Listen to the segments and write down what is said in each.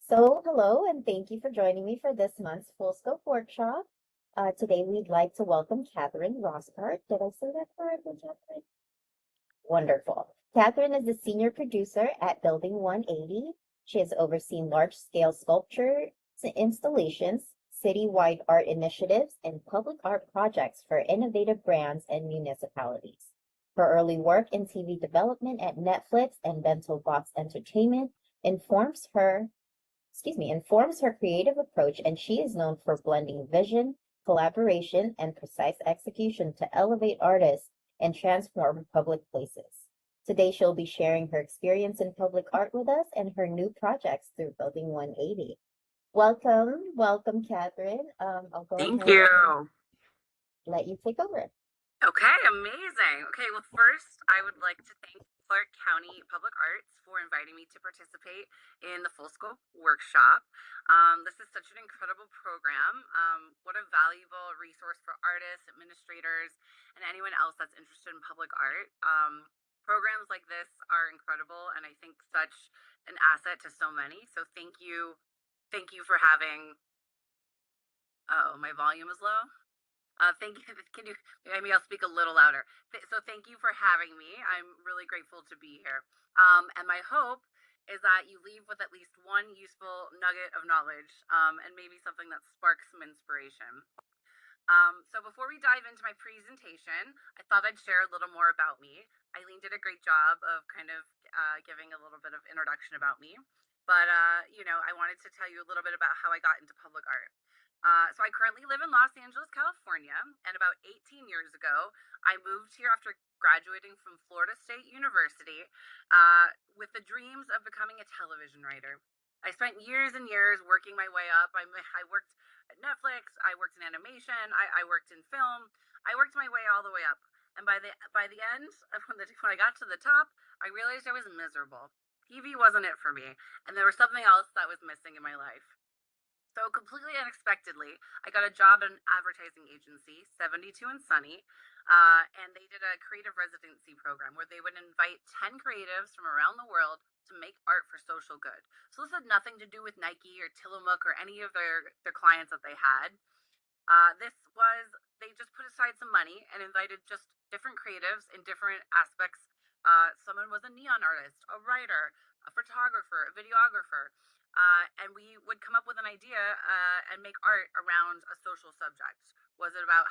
Hello, and thank you for joining me for this month's Full Scope workshop. Today, we'd like to welcome Catherine Roscart. Did I say that correctly, Catherine? Wonderful. Catherine is the senior producer at Building 180. She has overseen large-scale sculpture installations, citywide art initiatives, and public art projects for innovative brands and municipalities. Her early work in TV development at Netflix and Bento Box Entertainment informs her creative approach, and she is known for blending vision, collaboration, and precise execution to elevate artists and transform public places. Today, she'll be sharing her experience in public art with us and her new projects through Building 180. Welcome, Catherine. I'll go Thank ahead you. and let you take over. Okay, amazing. Okay, well, first, I would like to thank Clark County Public Arts for inviting me to participate in the Full Scope workshop. This is such an incredible program. What a valuable resource for artists, administrators, and anyone else that's interested in public art. Programs like this are incredible, and I think such an asset to so many. So thank you. Thank you for having. Oh, my volume is low. Thank you. Can you maybe I'll speak a little louder. So thank you for having me. I'm really grateful to be here. And my hope is that you leave with at least one useful nugget of knowledge, and maybe something that sparks some inspiration. So before we dive into my presentation, I thought I'd share a little more about me. Eileen did a great job of kind of giving a little bit of introduction about me. But, I wanted to tell you a little bit about how I got into public art. So I currently live in Los Angeles, California, and about 18 years ago, I moved here after graduating from Florida State University with the dreams of becoming a television writer. I spent years and years working my way up. I worked at Netflix. I worked in animation. I worked in film. I worked my way all the way up. And by the end, when I got to the top, I realized I was miserable. TV wasn't it for me, and there was something else that was missing in my life. So completely unexpectedly, I got a job at an advertising agency, 72 and Sunny, and they did a creative residency program where they would invite 10 creatives from around the world to make art for social good. So this had nothing to do with Nike or Tillamook or any of their clients that they had. They just put aside some money and invited just different creatives in different aspects. Someone was a neon artist, a writer, a photographer, a videographer, and we would come up with an idea and make art around a social subject. Was it about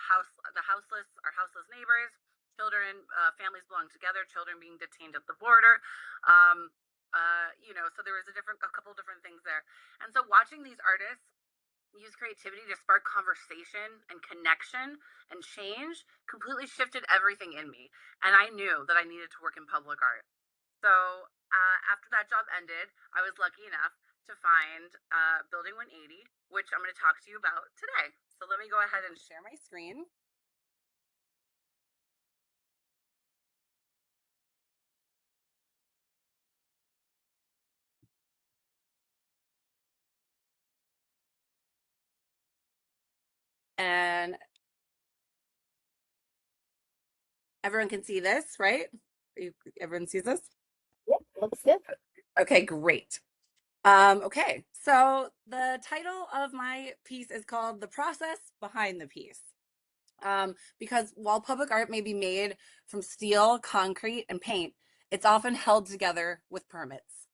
the houseless, our houseless neighbors, children, families belong together, children being detained at the border? So there was a couple different things there, and so watching these artists use creativity to spark conversation and connection and change completely shifted everything in me, and I knew that I needed to work in public art. So after that job ended, I was lucky enough to find Building 180, which I'm going to talk to you about today. So let me go ahead and share my screen. And everyone can see this, right? Everyone sees this? Yep, looks good. Okay, great. Okay, so the title of my piece is called The Process Behind the Piece. Because while public art may be made from steel, concrete, and paint, it's often held together with permits.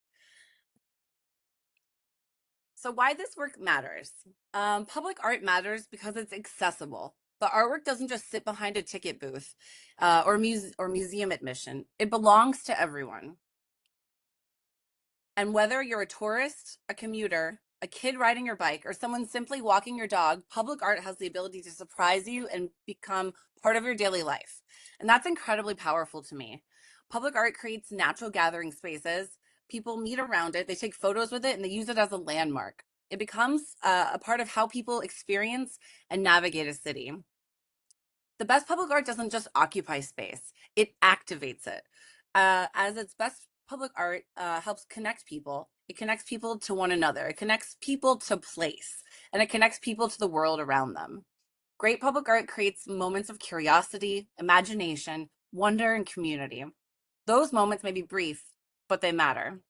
So why this work matters? Public art matters because it's accessible. The artwork doesn't just sit behind a ticket booth or museum admission. It belongs to everyone. And whether you're a tourist, a commuter, a kid riding your bike, or someone simply walking your dog, public art has the ability to surprise you and become part of your daily life. And that's incredibly powerful to me. Public art creates natural gathering spaces. People meet around it, they take photos with it, and they use it as a landmark. It becomes a part of how people experience and navigate a city. The best public art doesn't just occupy space, it activates it. As its best public art helps connect people. It connects people to one another. It connects people to place, and it connects people to the world around them. Great public art creates moments of curiosity, imagination, wonder, and community. Those moments may be brief, but they matter.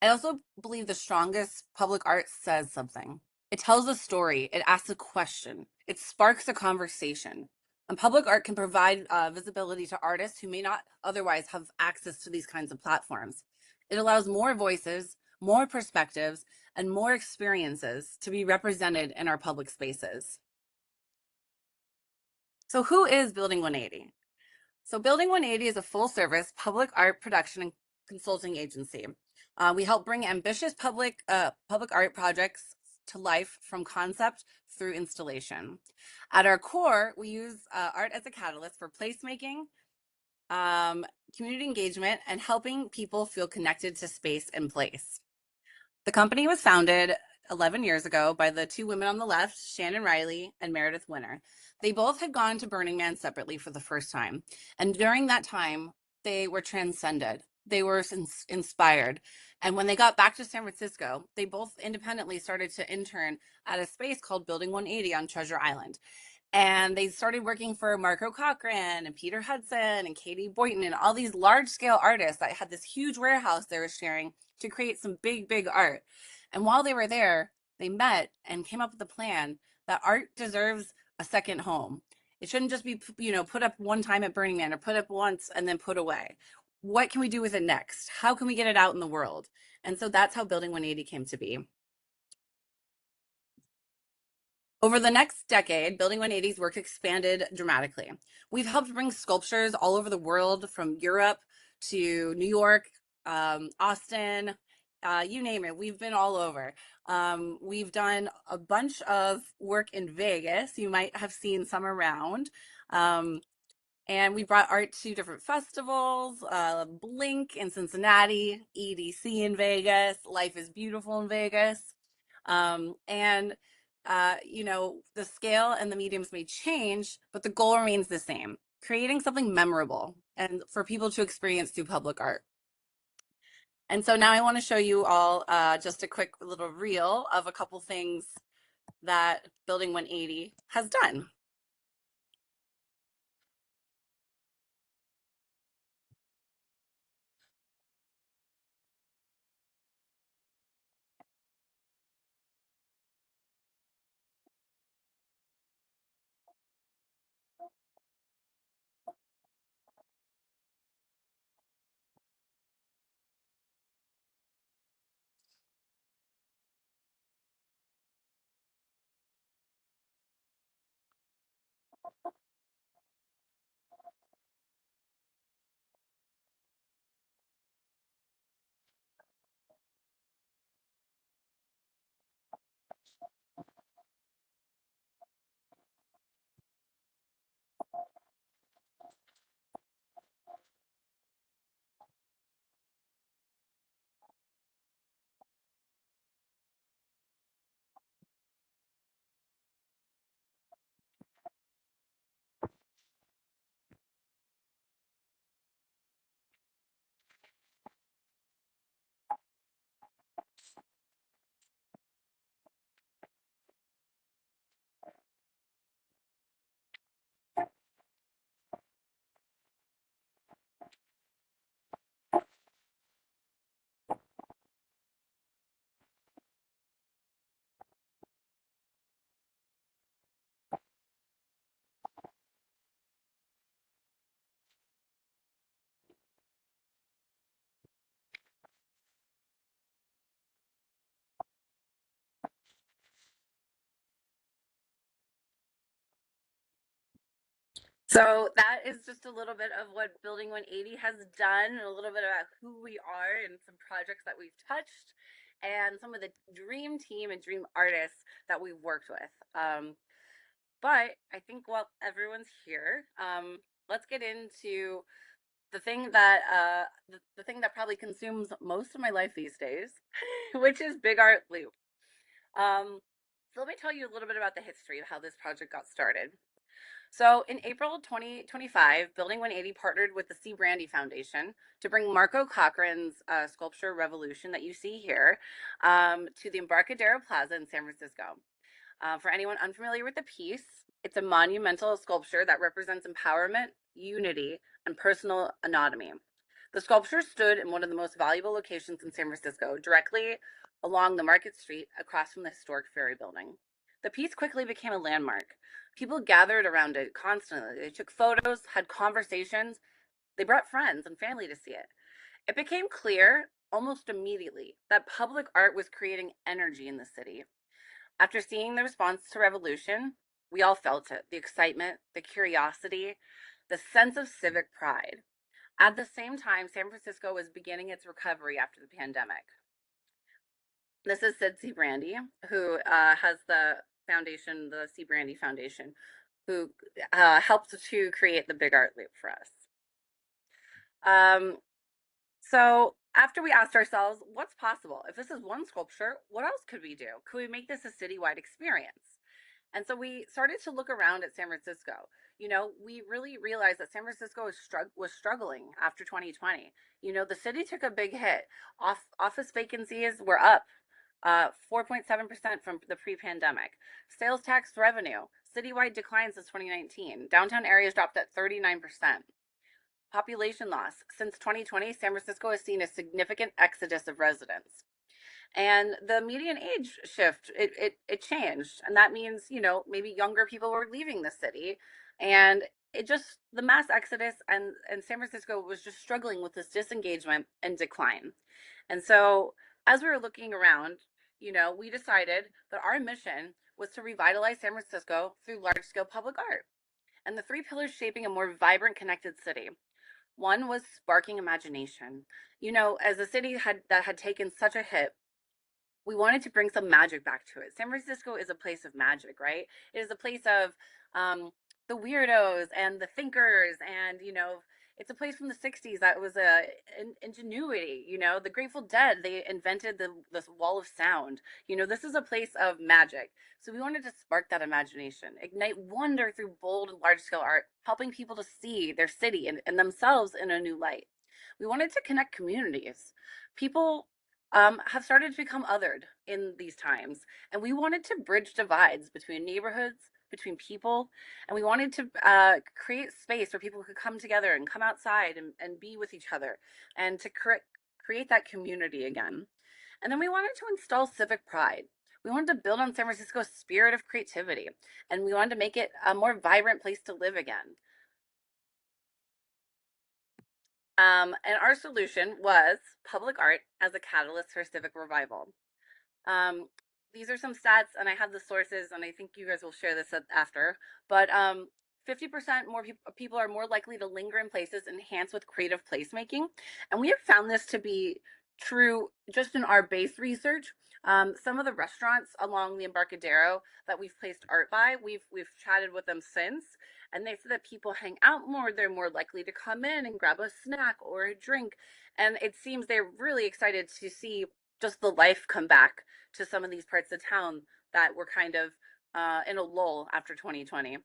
I also believe the strongest public art says something. It tells a story, it asks a question, it sparks a conversation. And public art can provide visibility to artists who may not otherwise have access to these kinds of platforms. It allows more voices, more perspectives, and more experiences to be represented in our public spaces. So, who is Building 180? So, Building 180 is a full service public art production and consulting agency. We help bring ambitious public art projects to life from concept through installation. At our core, we use art as a catalyst for placemaking, community engagement, and helping people feel connected to space and place. The company was founded 11 years ago by the two women on the left, Shannon Riley and Meredith Winter. They both had gone to Burning Man separately for the first time. And during that time, they were transcended. They were inspired. And when they got back to San Francisco, they both independently started to intern at a space called Building 180 on Treasure Island. And they started working for Marco Cochran and Peter Hudson and Katie Boynton and all these large scale artists that had this huge warehouse they were sharing to create some big, big art. And while they were there, they met and came up with a plan that art deserves a second home. It shouldn't just be, put up one time at Burning Man or put up once and then put away. What can we do with it next? How can we get it out in the world? And so that's how Building 180 came to be. Over the next decade, Building 180's work expanded dramatically. We've helped bring sculptures all over the world, from Europe to New York, Austin, you name it. We've been all over. We've done a bunch of work in Vegas. You might have seen some around. Um, and we brought art to different festivals, Blink in Cincinnati, EDC in Vegas, Life is Beautiful in Vegas. And the scale and the mediums may change, but the goal remains the same: creating something memorable and for people to experience through public art. And so now I want to show you all just a quick little reel of a couple things that Building 180 has done. So that is just a little bit of what Building 180 has done, and a little bit about who we are and some projects that we've touched, and some of the dream team and dream artists that we've worked with. But I think while everyone's here, let's get into the thing that probably consumes most of my life these days, which is Big Art Loop. So let me tell you a little bit about the history of how this project got started. So in April 2025, Building 180 partnered with the C. Brandy Foundation to bring Marco Cochran's sculpture Revolution that you see here to the Embarcadero Plaza in San Francisco. For anyone unfamiliar with the piece, it's a monumental sculpture that represents empowerment, unity, and personal autonomy. The sculpture stood in one of the most valuable locations in San Francisco, directly along the Market Street across from the historic Ferry Building. The piece quickly became a landmark. People gathered around it constantly. They took photos, had conversations, they brought friends and family to see it. It became clear almost immediately that public art was creating energy in the city. After seeing the response to Revolution, we all felt it, the excitement, the curiosity, the sense of civic pride. At the same time, San Francisco was beginning its recovery after the pandemic. This is Sid C. Brandy, who has the foundation, the C. Brandy Foundation, who helped to create the Big Art Loop for us. So after we asked ourselves, what's possible? If this is one sculpture, what else could we do? Could we make this a citywide experience? And so we started to look around at San Francisco. We really realized that San Francisco was struggling after 2020. The city took a big hit. Office vacancies were up 4.7% from the pre-pandemic. Sales tax revenue, citywide declines since 2019. Downtown areas dropped at 39%. Population loss. Since 2020, San Francisco has seen a significant exodus of residents. And the median age shift, it changed. And that means, maybe younger people were leaving the city. And the mass exodus and San Francisco was just struggling with this disengagement and decline. And so as we were looking around, we decided that our mission was to revitalize San Francisco through large scale public art. And the three pillars shaping a more vibrant, connected city. One was sparking imagination. As a city that had taken such a hit, we wanted to bring some magic back to it. San Francisco is a place of magic, right? It is a place of the weirdos and the thinkers, and it's a place from the '60s that was ingenuity. The Grateful Dead, they invented this wall of sound. This is a place of magic. So we wanted to spark that imagination, ignite wonder through bold, large-scale art, helping people to see their city and themselves in a new light. We wanted to connect communities. People have started to become othered in these times. And we wanted to bridge divides between neighborhoods, between people, and we wanted to create space where people could come together and come outside and be with each other and to create that community again. And then we wanted to install civic pride. We wanted to build on San Francisco's spirit of creativity, and we wanted to make it a more vibrant place to live again. And our solution was public art as a catalyst for civic revival. Um, these are some stats, and I have the sources, and I think you guys will share this after. But 50% more people are more likely to linger in places enhanced with creative placemaking, and we have found this to be true just in our base research. Some of the restaurants along the Embarcadero that we've placed art by, we've chatted with them since, and they said that people hang out more. They're more likely to come in and grab a snack or a drink, and it seems they're really excited to see just the life come back to some of these parts of town that were kind of in a lull after 2020.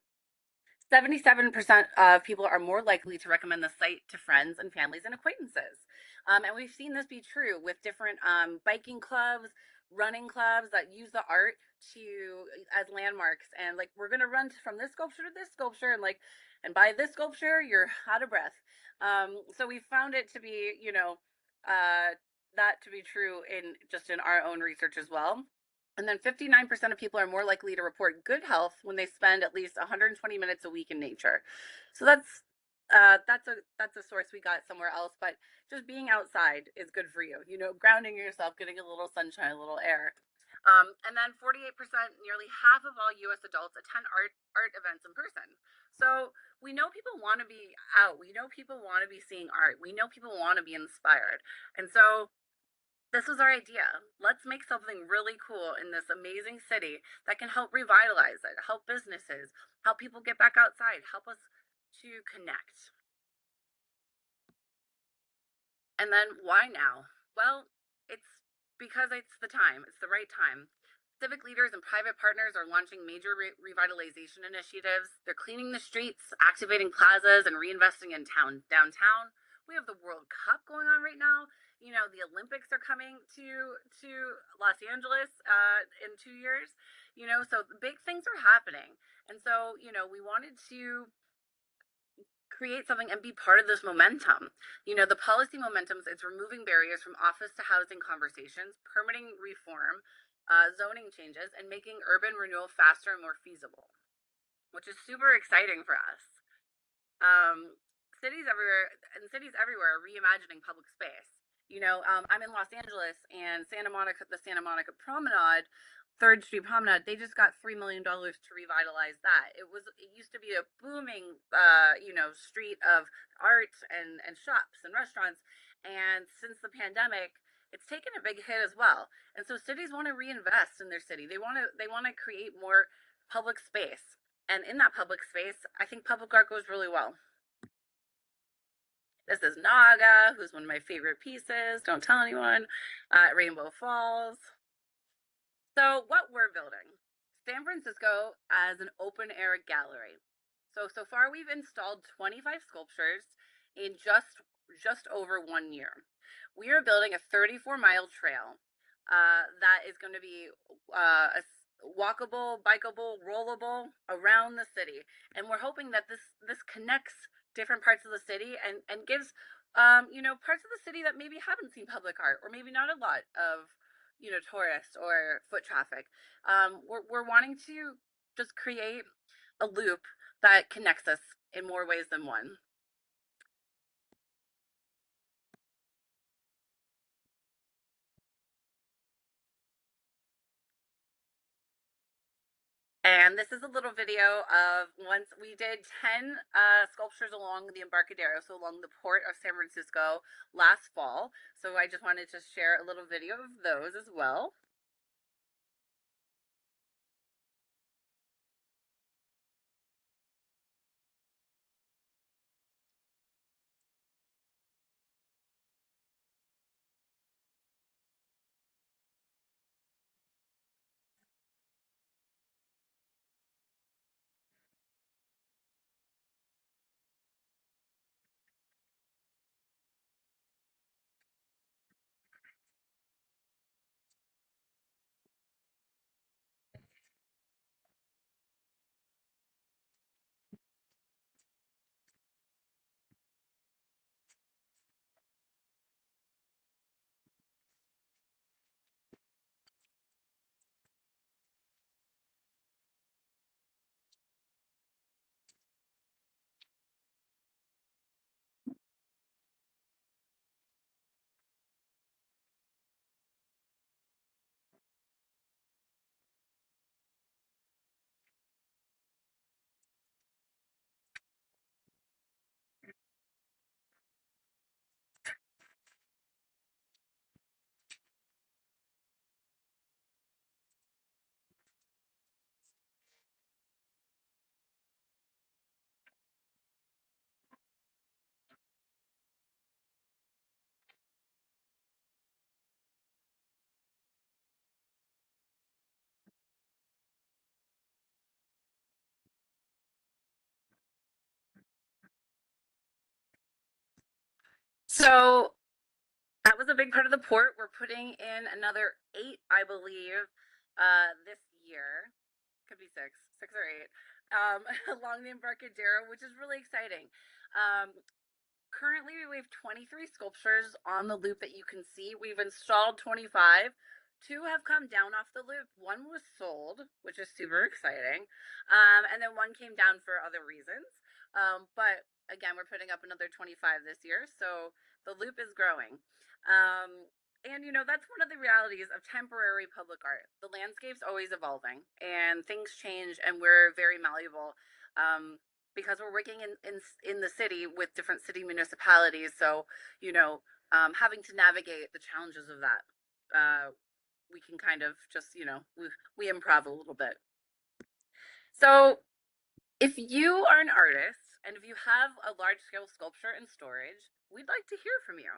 77% of people are more likely to recommend the site to friends and families and acquaintances. And we've seen this be true with different biking clubs, running clubs that use the art to as landmarks, and like, we're gonna run from this sculpture to this sculpture, and by this sculpture you're out of breath. So we found it to be, that to be true in our own research as well. And then 59% of people are more likely to report good health when they spend at least 120 minutes a week in nature. So that's a source we got somewhere else, but just being outside is good for you. Grounding yourself, getting a little sunshine, a little air. And then 48%, nearly half of all U.S. adults attend art events in person. So we know people want to be out. We know people want to be seeing art. We know people want to be inspired. And so this was our idea. Let's make something really cool in this amazing city that can help revitalize it, help businesses, help people get back outside, help us to connect. And then why now? Well, it's because it's the time, it's the right time. Civic leaders and private partners are launching major revitalization initiatives. They're cleaning the streets, activating plazas, and reinvesting in downtown. We have the World Cup going on right now. The Olympics are coming to Los Angeles in 2 years. So big things are happening. And so we wanted to create something and be part of this momentum. The policy momentums, it's removing barriers from office to housing conversations, permitting reform, zoning changes, and making urban renewal faster and more feasible, which is super exciting for us. um, cities everywhere are reimagining public space. I'm in Los Angeles, and the Santa Monica Promenade, Third Street Promenade, they just got $3 million to revitalize that. It used to be a booming, street of art and shops and restaurants, and since the pandemic, it's taken a big hit as well. And so cities want to reinvest in their city. They want to create more public space, and in that public space, I think public art goes really well. This is Naga, who's one of my favorite pieces. Don't tell anyone. Rainbow Falls. So, what we're building San Francisco as an open air gallery. So far, we've installed 25 sculptures in just over 1 year. We are building a 34-mile trail that is going to be a walkable, bikeable, rollable around the city, and we're hoping that this connects different parts of the city and gives parts of the city that maybe haven't seen public art, or maybe not a lot of tourists or foot traffic. We're wanting to just create a loop that connects us in more ways than one. And this is a little video of once we did 10 sculptures along the Embarcadero, so along the port of San Francisco last fall. So I just wanted to share a little video of those as well. So that was a big part of the port. We're putting in another 8, I believe, this year. Could be six or eight, along the Embarcadero, which is really exciting. Um, Currently, we have 23 sculptures on the loop that you can see. We've installed 25. Two have come down off the loop. One was sold, which is super exciting. And then one came down for other reasons. But again, we're putting up another 25 this year. So the loop is growing. And that's one of the realities of temporary public art. The landscape's always evolving and things change, and we're very malleable. Because we're working in the city with different city municipalities. So, having to navigate the challenges of that, we can kind of just, we improv a little bit. So, if you are an artist and if you have a large scale sculpture in storage, we'd like to hear from you.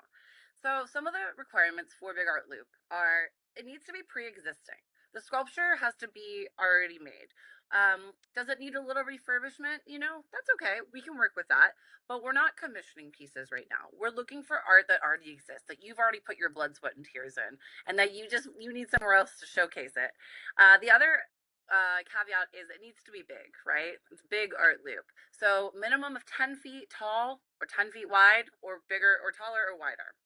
So, some of the requirements for Big Art Loop are it needs to be pre existing. The sculpture has to be already made. Does it need a little refurbishment? That's okay. We can work with that. But we're not commissioning pieces right now. We're looking for art that already exists, that you've already put your blood, sweat, and tears in, and that you need somewhere else to showcase it. The other caveat is it needs to be big, right? It's big art loop. So minimum of 10 feet tall or 10 feet wide or bigger or taller or wider.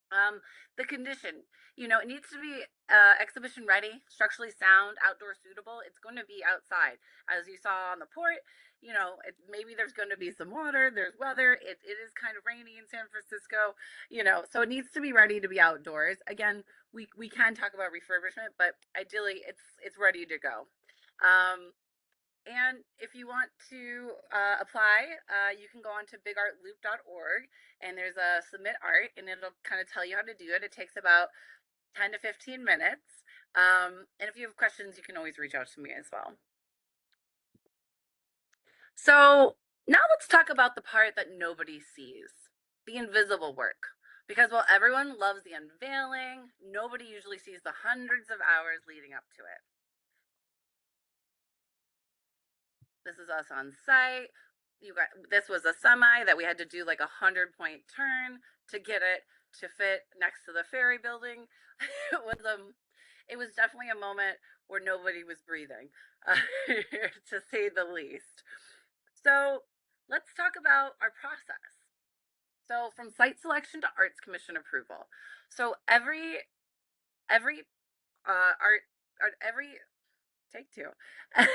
Um, the condition, it needs to be exhibition ready, structurally sound, outdoor suitable. It's going to be outside, as you saw on the port. Maybe there's going to be some water. There's weather. It is kind of rainy in San Francisco. So it needs to be ready to be outdoors. Again, we can talk about refurbishment, but ideally, it's ready to go. Um, and if you want to apply, you can go on to bigartloop.org and there's a submit art and it'll kind of tell you how to do it. It takes about 10 to 15 minutes. And if you have questions, you can always reach out to me as well. So now let's talk about the part that nobody sees, the invisible work. Because while everyone loves the unveiling, nobody usually sees the hundreds of hours leading up to it. This is us on site. This was a semi that we had to do like 100-point turn to get it to fit next to the ferry building. It was definitely a moment where nobody was breathing, to say the least. So let's talk about our process. So from site selection to arts commission approval. So every every Take two.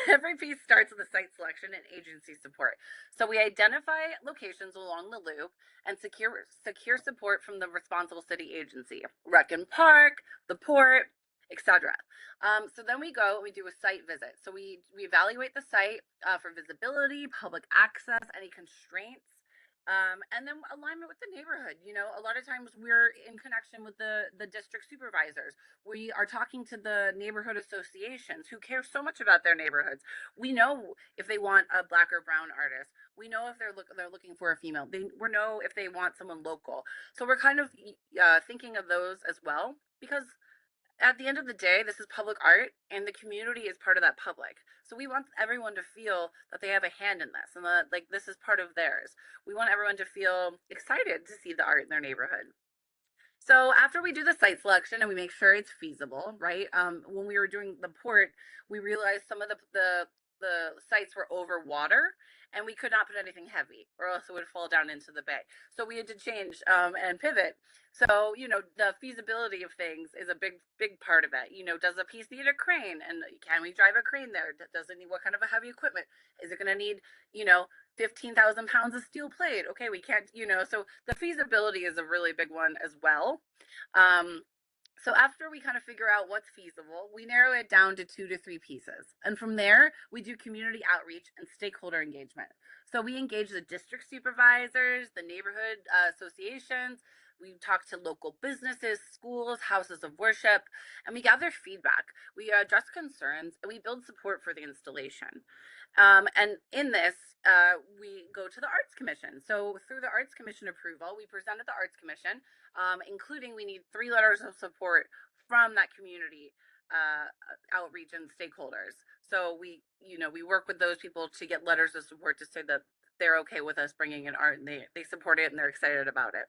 Every piece starts with the site selection and agency support. So we identify locations along the loop and secure support from the responsible city agency, Rec and Park, the port, etc. So then we go and we do a site visit. So we evaluate the site for visibility, public access, any constraints. And then alignment with the neighborhood. A lot of times we're in connection with the district supervisors. We are talking to the neighborhood associations who care so much about their neighborhoods. We know if they want a black or brown artist. We know if they're looking for a female. We know if they want someone local. So we're kind of thinking of those as well because at the end of the day, this is public art and the community is part of that public. So we want everyone to feel that they have a hand in this and that like this is part of theirs. We want everyone to feel excited to see the art in their neighborhood. So after we do the site selection and we make sure it's feasible, right? When we were doing the port, we realized some of the sites were over water and we could not put anything heavy or else it would fall down into the bay. So we had to change and pivot. So, the feasibility of things is a big part of it. Does a piece need a crane and can we drive a crane there? Does it need what kind of a heavy equipment? Is it going to need, 15,000 pounds of steel plate? Okay, we can't, so the feasibility is a really big one as well. Um, so after we kind of figure out what's feasible, we narrow it down to 2 to 3 pieces. And from there, we do community outreach and stakeholder engagement. So we engage the district supervisors, the neighborhood associations. We talk to local businesses, schools, houses of worship, and we gather feedback. We address concerns and we build support for the installation. And in this, we go to the Arts Commission. So through the Arts Commission approval, we present at the Arts Commission, including we need 3 letters of support from that community outreach and stakeholders. So we work with those people to get letters of support to say that they're okay with us bringing in art and they support it and they're excited about it.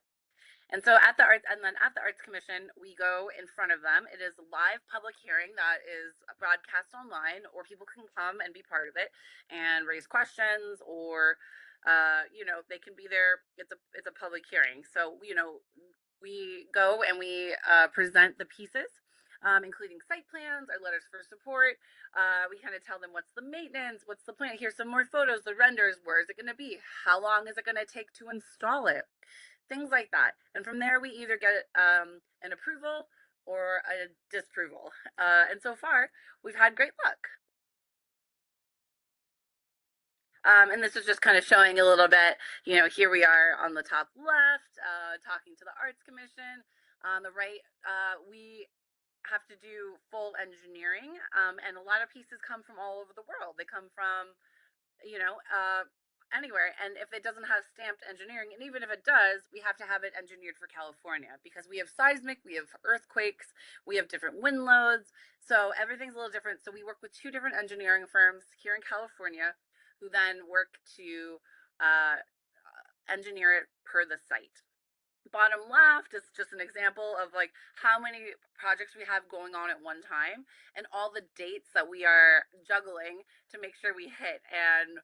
And so at the Arts Commission, we go in front of them. It is a live public hearing that is broadcast online, or people can come and be part of it and raise questions, or they can be there. It's a public hearing, so we go and we present the pieces. Including site plans, our letters for support. We kind of tell them what's the maintenance, what's the plan. Here's some more photos, the renders. Where is it going to be? How long is it going to take to install it? Things like that. And from there, we either get an approval or a disapproval. And so far, we've had great luck. And this is just kind of showing a little bit, here we are on the top left, talking to the Arts Commission. On the right, we have to do full engineering, and a lot of pieces come from all over the world. They come from anywhere. And if it doesn't have stamped engineering, and even if it does, we have to have it engineered for California because we have seismic, we have earthquakes, we have different wind loads. So everything's a little different. So we work with 2 different engineering firms here in California who then work to engineer it per the site. Bottom left is just an example of like how many projects we have going on at one time and all the dates that we are juggling to make sure we hit. And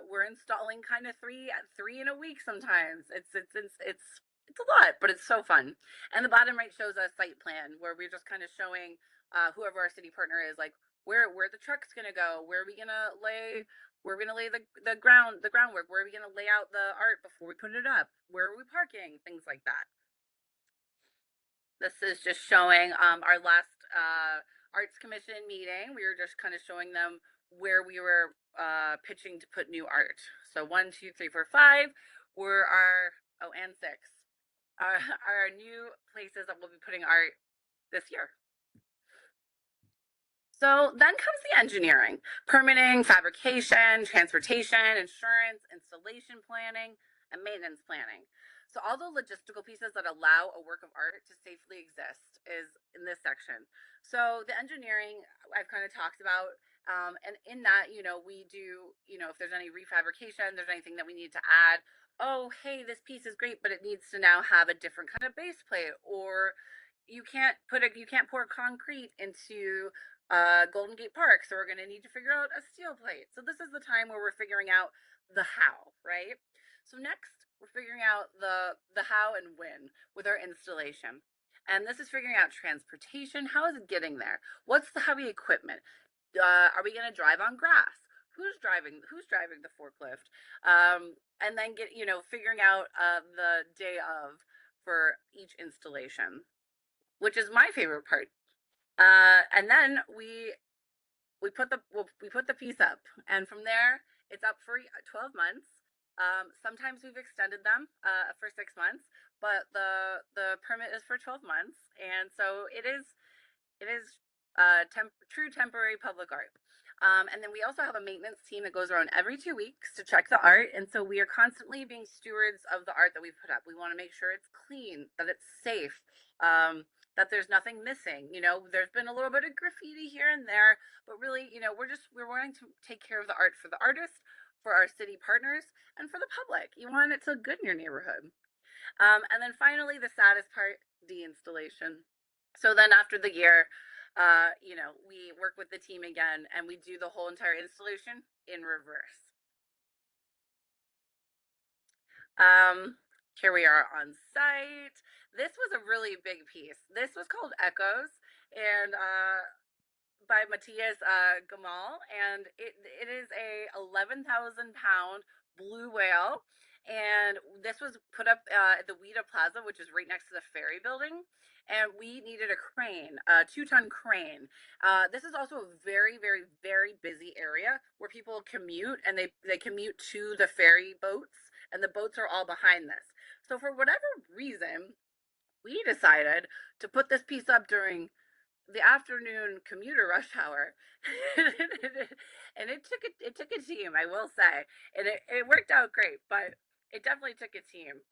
we're installing kind of three in a week sometimes. It's a lot, but it's so fun. And the bottom right shows a site plan where we're just kind of showing whoever our city partner is, like where the truck's gonna go, where are we gonna lay the groundwork, where are we going to lay out the art before we put it up, where are we parking, things like that. This is just showing our last arts commission meeting. We were just kind of showing them where we were pitching to put new art. So 1, 2, 3, 4, 5 were our, oh, and 6 are new places that we'll be putting art this year. So then comes the engineering: permitting, fabrication, transportation, insurance, installation planning, and maintenance planning. So all the logistical pieces that allow a work of art to safely exist is in this section. So the engineering I've kind of talked about, and in that, we do, if there's any refabrication, there's anything that we need to add. Oh, hey, this piece is great, but it needs to now have a different kind of base plate, or you can't pour concrete into Golden Gate Park, so we're going to need to figure out a steel plate. So this is the time where we're figuring out the how, right? So next, we're figuring out the how and when with our installation. And this is figuring out transportation. How is it getting there? What's the heavy equipment? Are we going to drive on grass? Who's driving? Who's driving the forklift? And then figuring out the day of for each installation, which is my favorite part. And then we put the piece up, and from there it's up for 12 months. Sometimes we've extended them for 6 months, but the permit is for 12 months, and so it is true temporary public art. And then we also have a maintenance team that goes around every 2 weeks to check the art. And so we are constantly being stewards of the art that we put up. We want to make sure it's clean, that it's safe, that there's nothing missing. There's been a little bit of graffiti here and there, but really, we're wanting to take care of the art for the artist, for our city partners, and for the public. You want it to look good in your neighborhood. And then finally, the saddest part, the installation. So then after the year, we work with the team again and we do the whole entire installation in reverse. Here we are on site. This was a really big piece. This was called Echoes, and by Matthias Gamal, and it is a 11,000 pound blue whale. And this was put up at the Weta Plaza, which is right next to the ferry building. And we needed a crane, a 2-ton crane. This is also a very, very, very busy area where people commute, and they commute to the ferry boats, and the boats are all behind this. So for whatever reason, we decided to put this piece up during the afternoon commuter rush hour. And it took a team, I will say, and it worked out great, but it definitely took a team.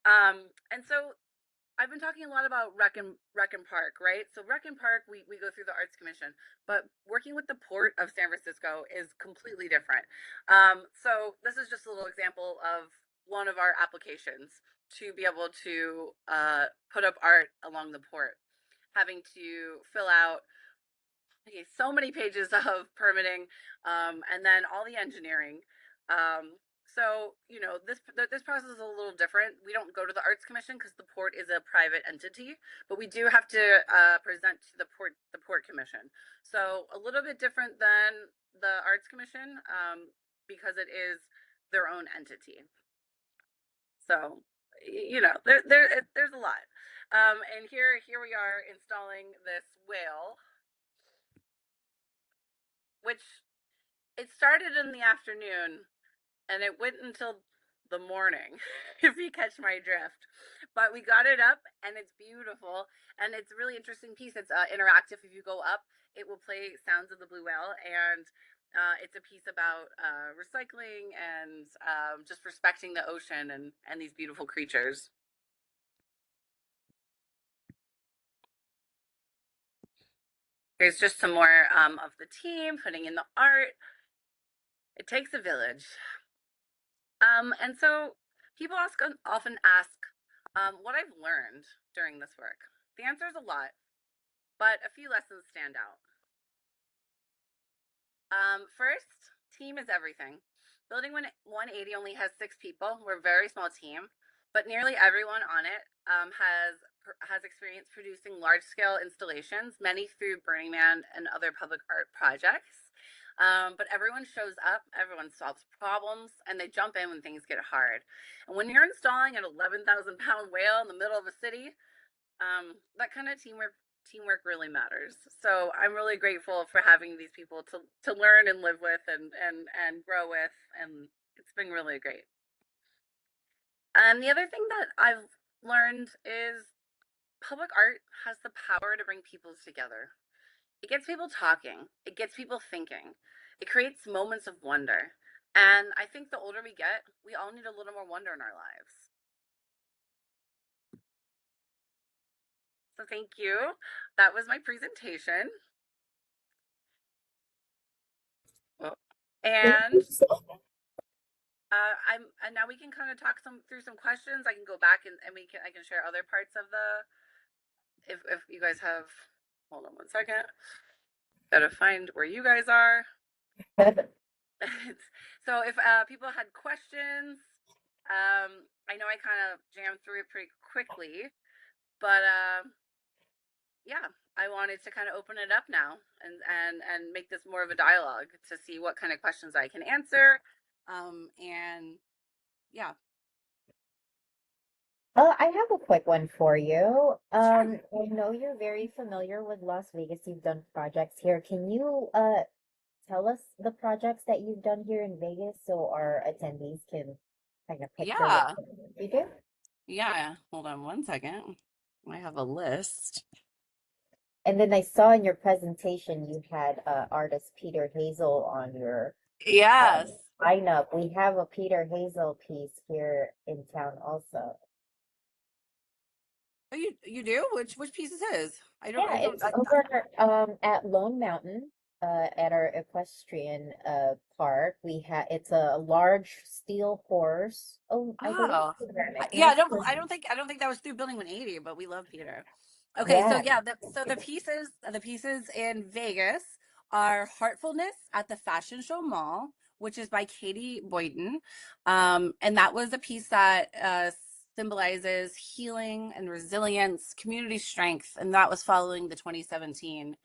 And so I've been talking a lot about Rec and Park, right? So Rec and Park, we go through the Arts Commission, but working with the Port of San Francisco is completely different. So this is just a little example of one of our applications to be able to put up art along the port, having to fill out, okay, so many pages of permitting, and then all the engineering. So this process is a little different. We don't go to the Arts Commission because the port is a private entity, but we do have to present to the port commission. So a little bit different than the Arts Commission, because it is their own entity. So there's a lot. And here we are installing this whale, which it started in the afternoon and it went until the morning, if you catch my drift. But we got it up and it's beautiful, and it's a really interesting piece. It's interactive. If you go up, it will play sounds of the blue whale, and it's a piece about recycling and just respecting the ocean and these beautiful creatures. Here's just some more of the team putting in the art. It takes a village. And so people often ask, What I've learned during this work. The answer is a lot, but a few lessons stand out. First, team is everything. Building 180 only has 6 people. We're a very small team, but nearly everyone on it has experience producing large scale installations, many through Burning Man and other public art projects. But everyone shows up, everyone solves problems, and they jump in when things get hard. And when you're installing an 11,000 pound whale in the middle of a city, that kind of teamwork really matters. So I'm really grateful for having these people to learn and live with and grow with, and it's been really great. And the other thing that I've learned is public art has the power to bring people together. It gets people talking, it gets people thinking, it creates moments of wonder. And I think the older we get, we all need a little more wonder in our lives. So thank you. That was my presentation. Oh. Thank And you so and now we can kind of talk through some questions. I can go back and I can share other parts of the if you guys have. Hold on one second. Gotta find where you guys are. much. So if people had questions, I know I kind of jammed through it pretty quickly, but yeah, I wanted to kind of open it up now and make this more of a dialogue to see what kind of questions I can answer, and yeah, I have a quick one for you. sure. I know you're very familiar with Las Vegas. You've done projects here. Can you tell us the projects that you've done here in Vegas so our attendees can kind of picture what Yeah. you do? Yeah, hold on one second. I have a list. And then I saw in your presentation you had artist Peter Hazel on your Yes. lineup. We have a Peter Hazel piece here in town also. Oh, you do? Which piece is his? Yeah, I don't it's over at Lone Mountain at our equestrian park. We have it's a large steel horse. Oh, I believe oh. it's a granite. Can Yeah, I see the I don't think that was through Building 180, but we love Peter. Okay, so Yeah. yeah, so the pieces in Vegas are Heartfulness at the Fashion Show Mall, which is by Katie Boyden. And that was a piece that symbolizes healing and resilience, community strength, and that was following the 2017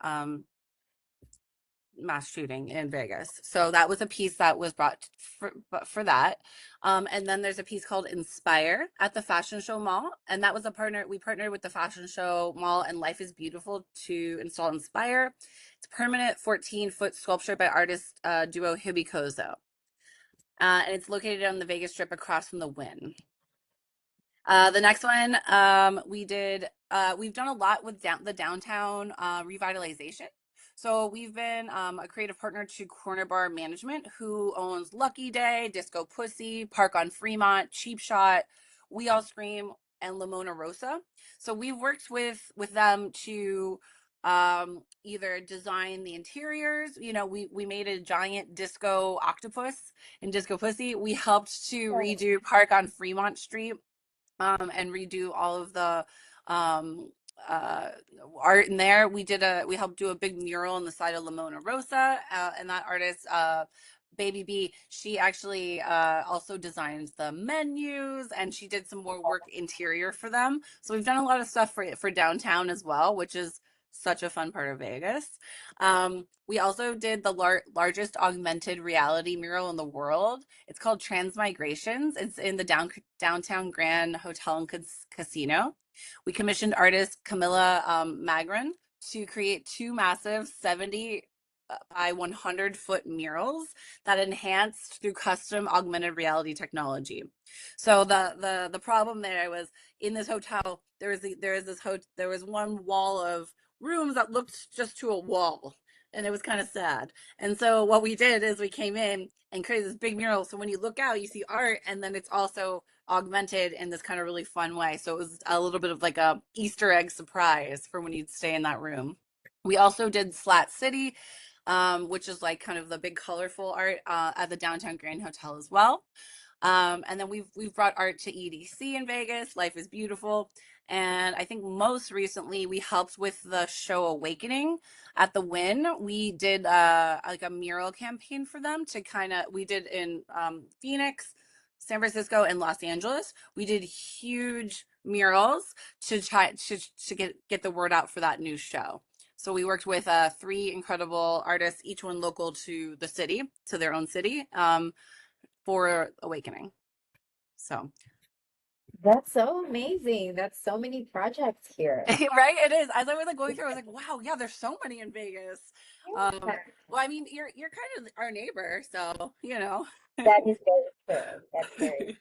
um, mass shooting in Vegas. So that was a piece that was brought for that. And then there's a piece called Inspire at the Fashion Show Mall, and that was a partner. We partnered with the Fashion Show Mall and Life is Beautiful to install Inspire. It's a permanent 14-foot sculpture by artist duo Hibikozo. And it's located on the Vegas Strip across from the Wynn. The next one, we've done a lot with the downtown revitalization. So we've been a creative partner to Corner Bar Management, who owns Lucky Day, Disco Pussy, Park on Fremont, Cheap Shot, We All Scream, and Limona Rosa. So we've worked with them to either design the interiors. You know, we made a giant disco octopus in Disco Pussy. We helped to redo Park on Fremont Street, and redo all of the um, uh, art in there. We helped do a big mural on the side of Limona Rosa, and that artist, Baby B, she actually also designed the menus, and she did some more work interior for them. So we've done a lot of stuff for downtown as well, which is such a fun part of Vegas. We also did the largest augmented reality mural in the world. It's called Transmigrations. It's in the downtown Grand Hotel and Casino. We commissioned artist Camilla Magrin to create 2 massive 70 by 100-foot murals that enhanced through custom augmented reality technology. So the problem there was in this hotel there was one wall of rooms that looked just to a wall, and it was kind of sad. And so what we did is we came in and created this big mural. So when you look out, you see art, and then it's also augmented in this kind of really fun way. So it was a little bit of like a Easter egg surprise for when you'd stay in that room. We also did Slat City, which is like kind of the big colorful art at the Downtown Grand Hotel as well. And then we've brought art to EDC in Vegas. Life is Beautiful. And I think most recently we helped with the show Awakening at the Win. We did like a mural campaign for them to kind of we did in Phoenix, San Francisco, and Los Angeles. We did huge murals to try to get the word out for that new show. So we worked with three incredible artists, each one local to the city, to their own city, for Awakening. So That's so amazing. That's so many projects here. right, it is. As I was like going through, I was like, wow, yeah, there's so many in Vegas. Yeah. Well, I mean, you're kind of our neighbor, so you know. That is very true. That's very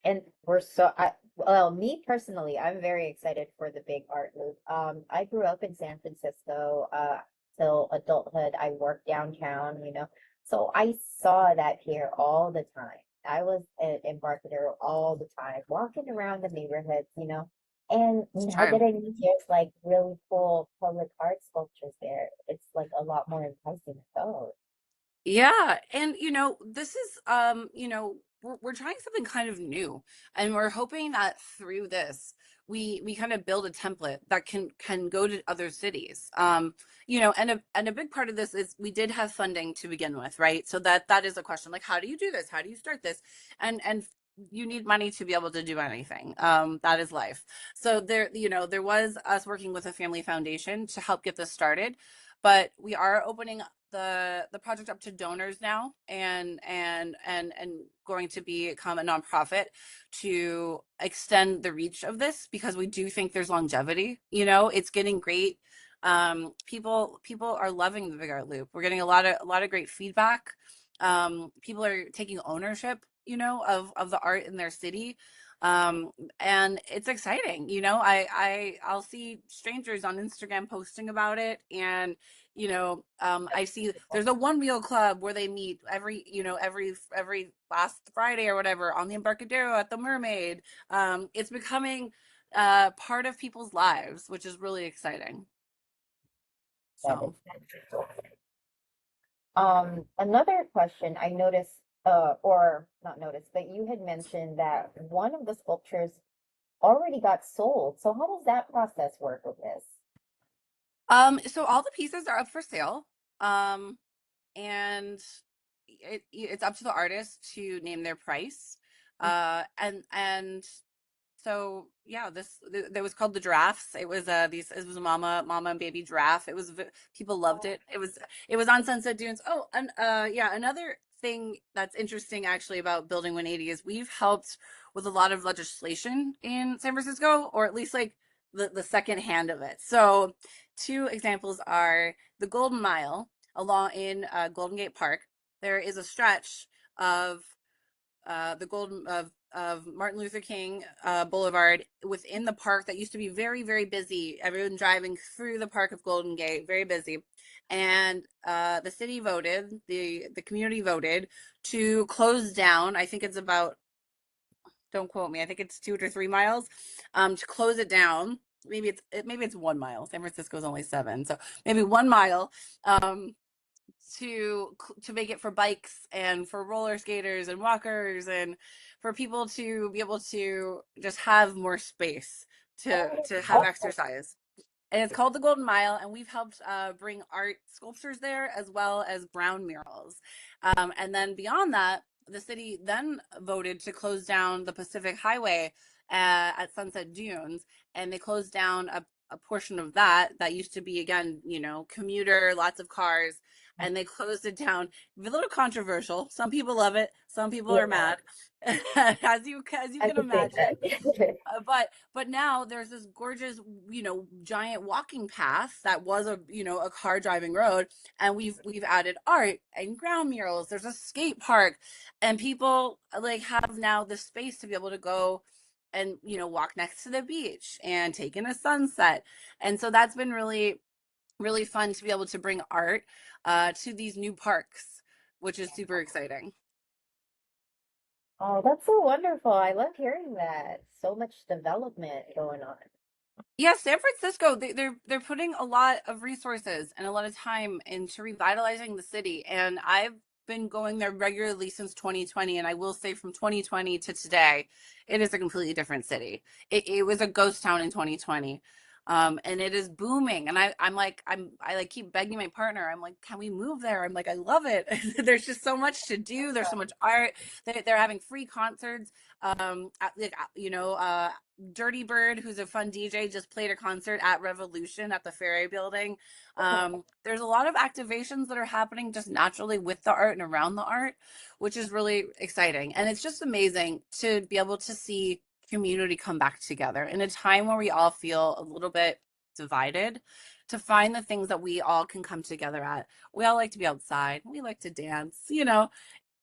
And we're so well, me personally, I'm very excited for the big art loop. I grew up in San Francisco, till adulthood. I worked downtown, so I saw that here all the time. I was an Embarcadero all the time, walking around the neighborhoods. And now Sure. that I mean there's like really cool public art sculptures there, it's like a lot more enticing to go. Yeah, and this is we're trying something kind of new, and we're hoping that through this we kind of build a template that can go to other cities. And a big part of this is we did have funding to begin with, right? So that is a question, like how do you do this? How do you start this? And you need money to be able to do anything. That is life. So there was us working with a family foundation to help get this started, but we are opening the project up to donors now, and going to become a nonprofit to extend the reach of this, because we do think there's longevity. It's getting great. People are loving the Big Art Loop. We're getting a lot of great feedback. People are taking ownership, of the art in their city. And it's exciting. I'll see strangers on Instagram posting about it, and I see there's a one wheel club where they meet every last Friday or whatever on the Embarcadero at the Mermaid. It's becoming part of people's lives, which is really exciting. That is So Another question I noticed, or not noticed, but you had mentioned that one of the sculptures already got sold. So how does that process work with this? so all the pieces are up for sale. And it's up to the artist to name their price. And so yeah, that was called the giraffes. It was a mama and baby giraffe. People loved it. It was on Sunset Dunes. Oh, and yeah, another thing that's interesting actually about building 180 is we've helped with a lot of legislation in San Francisco, or at least like the second hand of it. So two examples are the Golden Mile along in Golden Gate Park. There is a stretch of the Golden of Martin Luther King Boulevard within the park that used to be very, very busy. Everyone driving through the park of Golden Gate, very busy. And the city voted, the community voted to close down. I think it's about, don't quote me, I think it's 2 to 3 miles, to close it down. Maybe it's 1 mile. San Francisco is only 7, so maybe 1 mile, um, to make it for bikes and for roller skaters and walkers, and for people to be able to just have more space to have exercise. And it's called the Golden Mile, and we've helped bring art sculptures there as well as brown murals. And then beyond that, the city then voted to close down the Pacific Highway at Sunset Dunes, and they closed down a portion of that used to be, again, commuter, lots of cars, and they closed it down. A little controversial. Some people love it. Some people Yeah, are mad, as you I can could say imagine. that. But now there's this gorgeous, giant walking path that was a car driving road, and we've added art and ground murals. There's a skate park, and people like have now the space to be able to go and walk next to the beach and take in a sunset. And so that's been really, really fun to be able to bring art to these new parks, which is super exciting. Oh, that's so wonderful. I love hearing that. So much development going on. Yeah, San Francisco, they're putting a lot of resources and a lot of time into revitalizing the city, and been going there regularly since 2020, and I will say from 2020 to today, it is a completely different city. It was a ghost town in 2020. And it is booming. And I like keep begging my partner. I'm like, can we move there? I'm like, I love it. There's just so much to do. There's so much art. They're having free concerts. Like, Dirty Bird, who's a fun DJ, just played a concert at Revolution at the Ferry Building. There's a lot of activations that are happening just naturally with the art and around the art, which is really exciting. And it's just amazing to be able to see community come back together in a time where we all feel a little bit divided, to find the things that we all can come together at. We all like to be outside, we like to dance,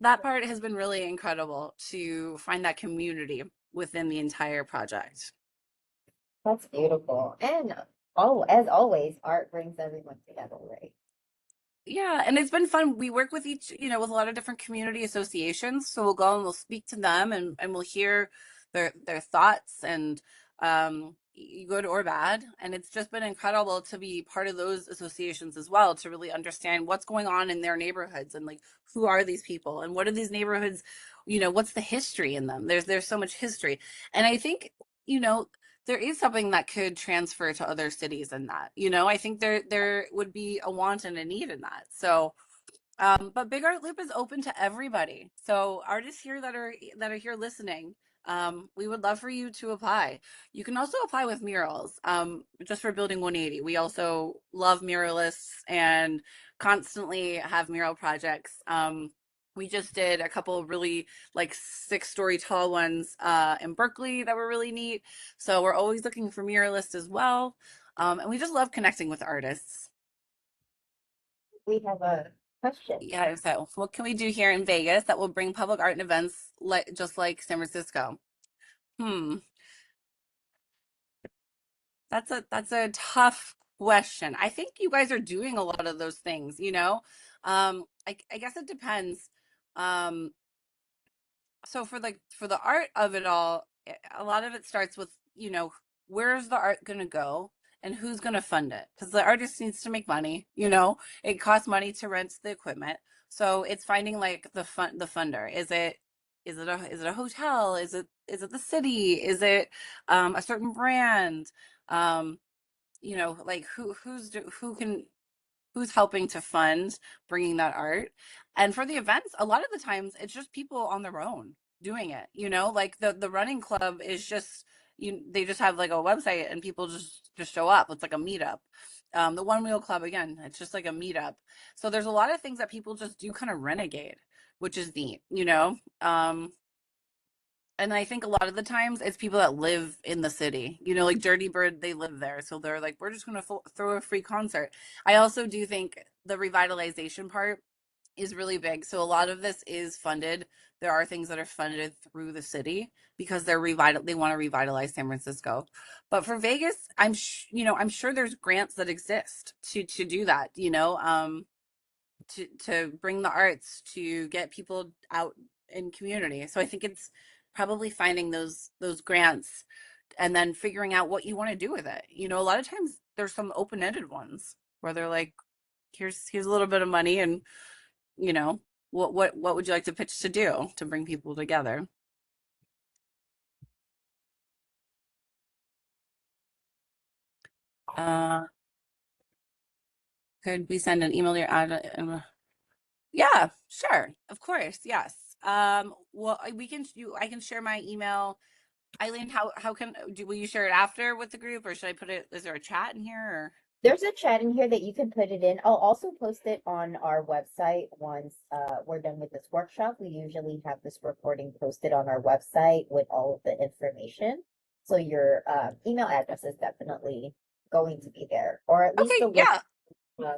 that part has been really incredible to find that community within the entire project. That's beautiful. And oh, as always, art brings everyone together, right? Yeah, and it's been fun. We work with with a lot of different community associations. So we'll go and we'll speak to them, and we'll hear their thoughts and good or bad. And it's just been incredible to be part of those associations as well, to really understand what's going on in their neighborhoods and like who are these people and what are these neighborhoods, what's the history in them. There's so much history. And I think, you know, there is something that could transfer to other cities in that. I think there would be a want and a need in that. So, but Big Art Loop is open to everybody. So artists here that are here listening, we would love for you to apply. You can also apply with murals, just for Building 180. We also love muralists and constantly have mural projects. We just did a couple of really like 6-story tall ones in Berkeley that were really neat. So we're always looking for muralists as well. And we just love connecting with artists. We have a question. Yeah, so what can we do here in Vegas that will bring public art and events like just like San Francisco? Hmm, that's a tough question. I think you guys are doing a lot of those things. I guess it depends. Um, so for the art of it all, a lot of it starts with, where's the art gonna go and who's gonna fund it? Because the artist needs to make money. It costs money to rent the equipment. So it's finding like the funder. Is it a hotel? Is it the city? Is it a certain brand? Um, like who's helping to fund bringing that art. And for the events, a lot of the times it's just people on their own doing it. Like the running club is just they just have like a website and people just show up. It's like a meetup. The One Wheel Club, again, it's just like a meetup. So there's a lot of things that people just do kind of renegade, which is neat. And I think a lot of the times it's people that live in the city. Like Dirty Bird, they live there. So they're like, we're just going to throw a free concert. I also do think the revitalization part is really big. So a lot of this is funded. There are things that are funded through the city because they want to revitalize San Francisco. But for Vegas, I'm sure there's grants that exist to do that. To bring the arts to get people out in community. So I think it's probably finding those grants and then figuring out what you want to do with it. A lot of times there's some open-ended ones where they're like, here's a little bit of money and you know, what would you like to pitch to do to bring people together? Uh, could we send an email to your ad? Yeah, sure. Of course. Yes. Well, I can share my email. Eileen, how will you share it after with the group or should I put it, is there a chat in here or? There's a chat in here that you can put it in. I'll also post it on our website once we're done with this workshop. We usually have this recording posted on our website with all of the information. So your email address is definitely going to be there, or at least Okay, uh,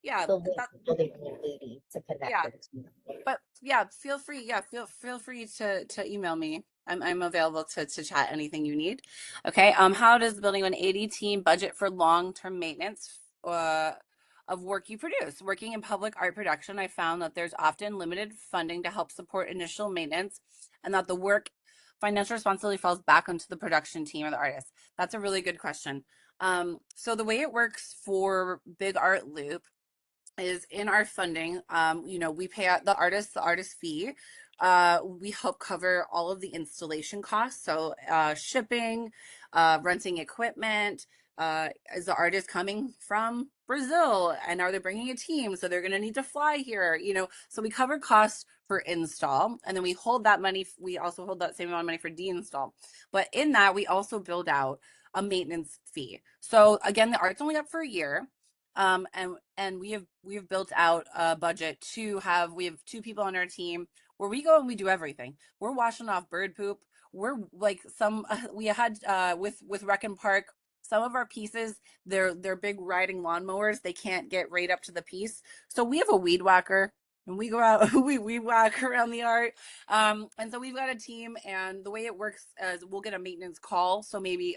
yeah, the link that, to Building 180 to connect yeah. them to. But yeah, feel free. Yeah, feel free to email me. I'm available to chat anything you need. Okay. How does the Building 180 team budget for long-term maintenance of work you produce? Working in public art production, I found that there's often limited funding to help support initial maintenance, and that the work financial responsibility falls back onto the production team or the artist. That's a really good question. So the way it works for Big Art Loop is in our funding. We pay out the artist fee. We help cover all of the installation costs. So shipping, renting equipment. Is the artist coming from Brazil and are they bringing a team? So they're going to need to fly here, So we cover costs for install and then we hold that money. We also hold that same amount of money for deinstall. But in that, we also build out a maintenance fee. So again, the art's only up for a year. And we have built out a budget to have we have two people on our team where we go and we do everything. We're washing off bird poop. We're like some we had with Rec and Park. Some of our pieces, they're big riding lawnmowers. They can't get right up to the piece, so we have a weed whacker and we go out we weed whack around the art. And so we've got a team, and the way it works is we'll get a maintenance call. So maybe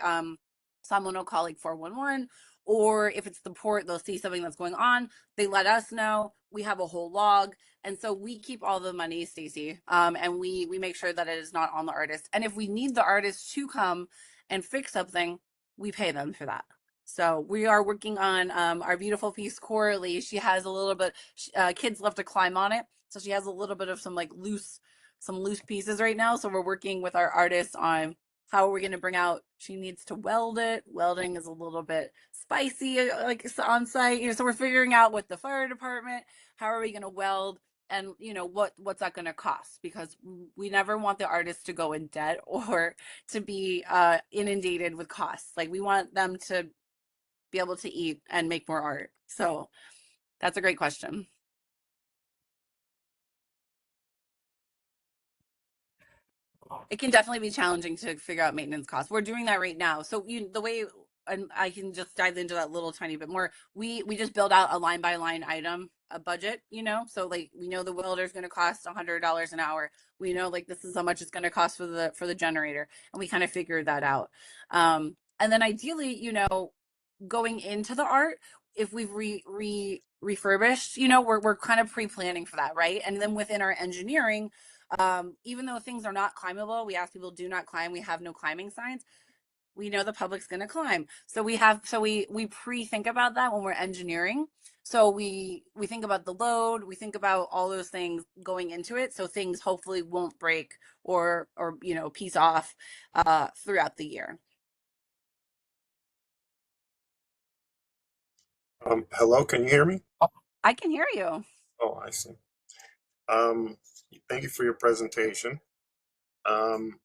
someone will call like 411, or if it's the port, they'll see something that's going on. They let us know. We have a whole log, and so we keep all the money, Stacy, and we make sure that it is not on the artist. And if we need the artist to come and fix something, we pay them for that. So we are working on our beautiful piece, Coralie. She has a little bit. Kids love to climb on it, so she has a little bit of some loose pieces right now. So we're working with our artists on how are we going to bring out, she needs to weld it. Welding is a little bit spicy, like on site, so we're figuring out with the fire department, how are we going to weld, and what's that going to cost, because we never want the artists to go in debt or to be inundated with costs. Like, we want them to be able to eat and make more art. So that's a great question. It can definitely be challenging to figure out maintenance costs. We're doing that right now. So the way, and I can just dive into that little tiny bit more. We just build out a line by line item, a budget. So like we know the welder is going to cost $100 an hour. We know like this is how much it's going to cost for the generator, and we kind of figured that out. And then ideally, going into the art, if we've refurbished, we're kind of pre-planning for that, right? And then within our engineering, even though things are not climbable, we ask people do not climb. We have no climbing signs. We know the public's going to climb, so we pre-think about that when we're engineering. So we think about the load, we think about all those things going into it, so things hopefully won't break or piece off throughout the year. Hello, can you hear me? I can hear you. Oh, I see. Um, Thank you for your presentation. Um,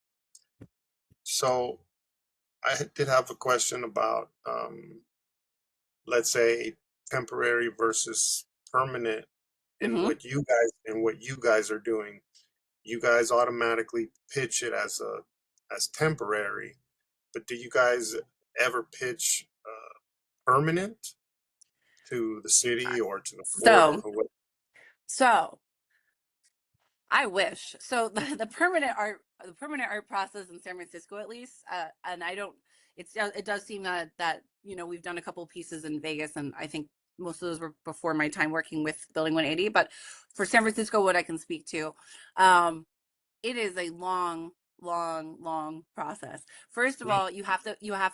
so I did have a question about, let's say, temporary versus permanent, and Hmm. what you guys are doing. You guys automatically pitch it as temporary, but do you guys ever pitch permanent to the city or to the port or So what? so I wish. So the permanent art process in San Francisco, at least, and I don't. It does seem that we've done a couple pieces in Vegas, and I think most of those were before my time working with Building 180. But for San Francisco, what I can speak to, um, it is a long process. First of Mm. all, you have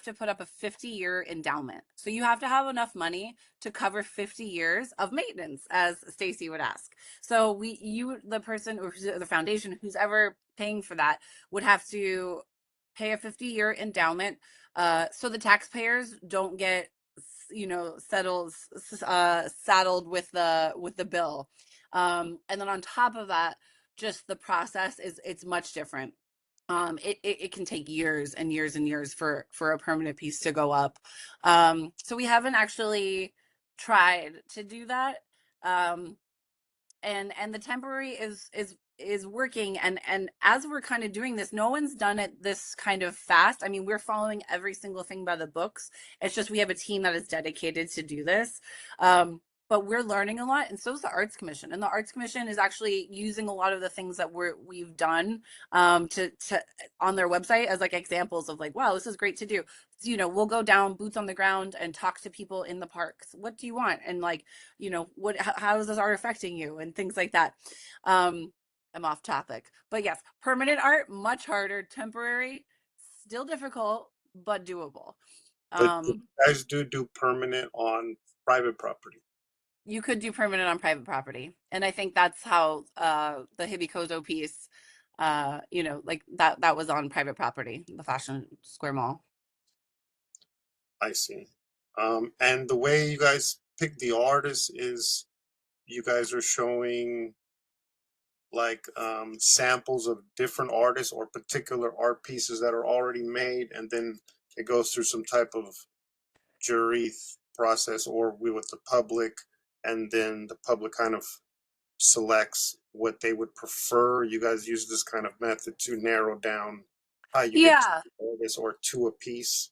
to put up a 50-year endowment. So you have to have enough money to cover 50 years of maintenance, as Stacy would ask. So the person or the foundation, who's ever paying for that, would have to pay a 50-year endowment, so the taxpayers don't get saddled with the bill. And then on top of that, just the process is it's much different. It can take years and years and years for a permanent piece to go up. So we haven't actually tried to do that. Um, and the temporary is working, and as we're kind of doing this, no one's done it this kind of fast. I mean, we're following every single thing by the books. It's just we have a team that is dedicated to do this. But we're learning a lot, and so is the arts commission, and the arts commission is actually using a lot of the things that we've done, to on their website as like examples of like, wow, this is great to do. So, we'll go down boots on the ground and talk to people in the parks. What do you want? And like, how is this art affecting you, and things like that. I'm off topic, but yes, permanent art much harder. Temporary, still difficult but doable. But you um guys do permanent on private property. you could do permanent on private property. And I think that's how the Hibikozo piece, like that was on private property, the Fashion Square Mall. I see. And the way you guys pick the artists is you guys are showing like samples of different artists or particular art pieces that are already made, and then it goes through some type of jury process or we with the public, and then the public kind of selects what they would prefer. You guys use this kind of method to narrow down how you get to Yeah. the artist or to a piece.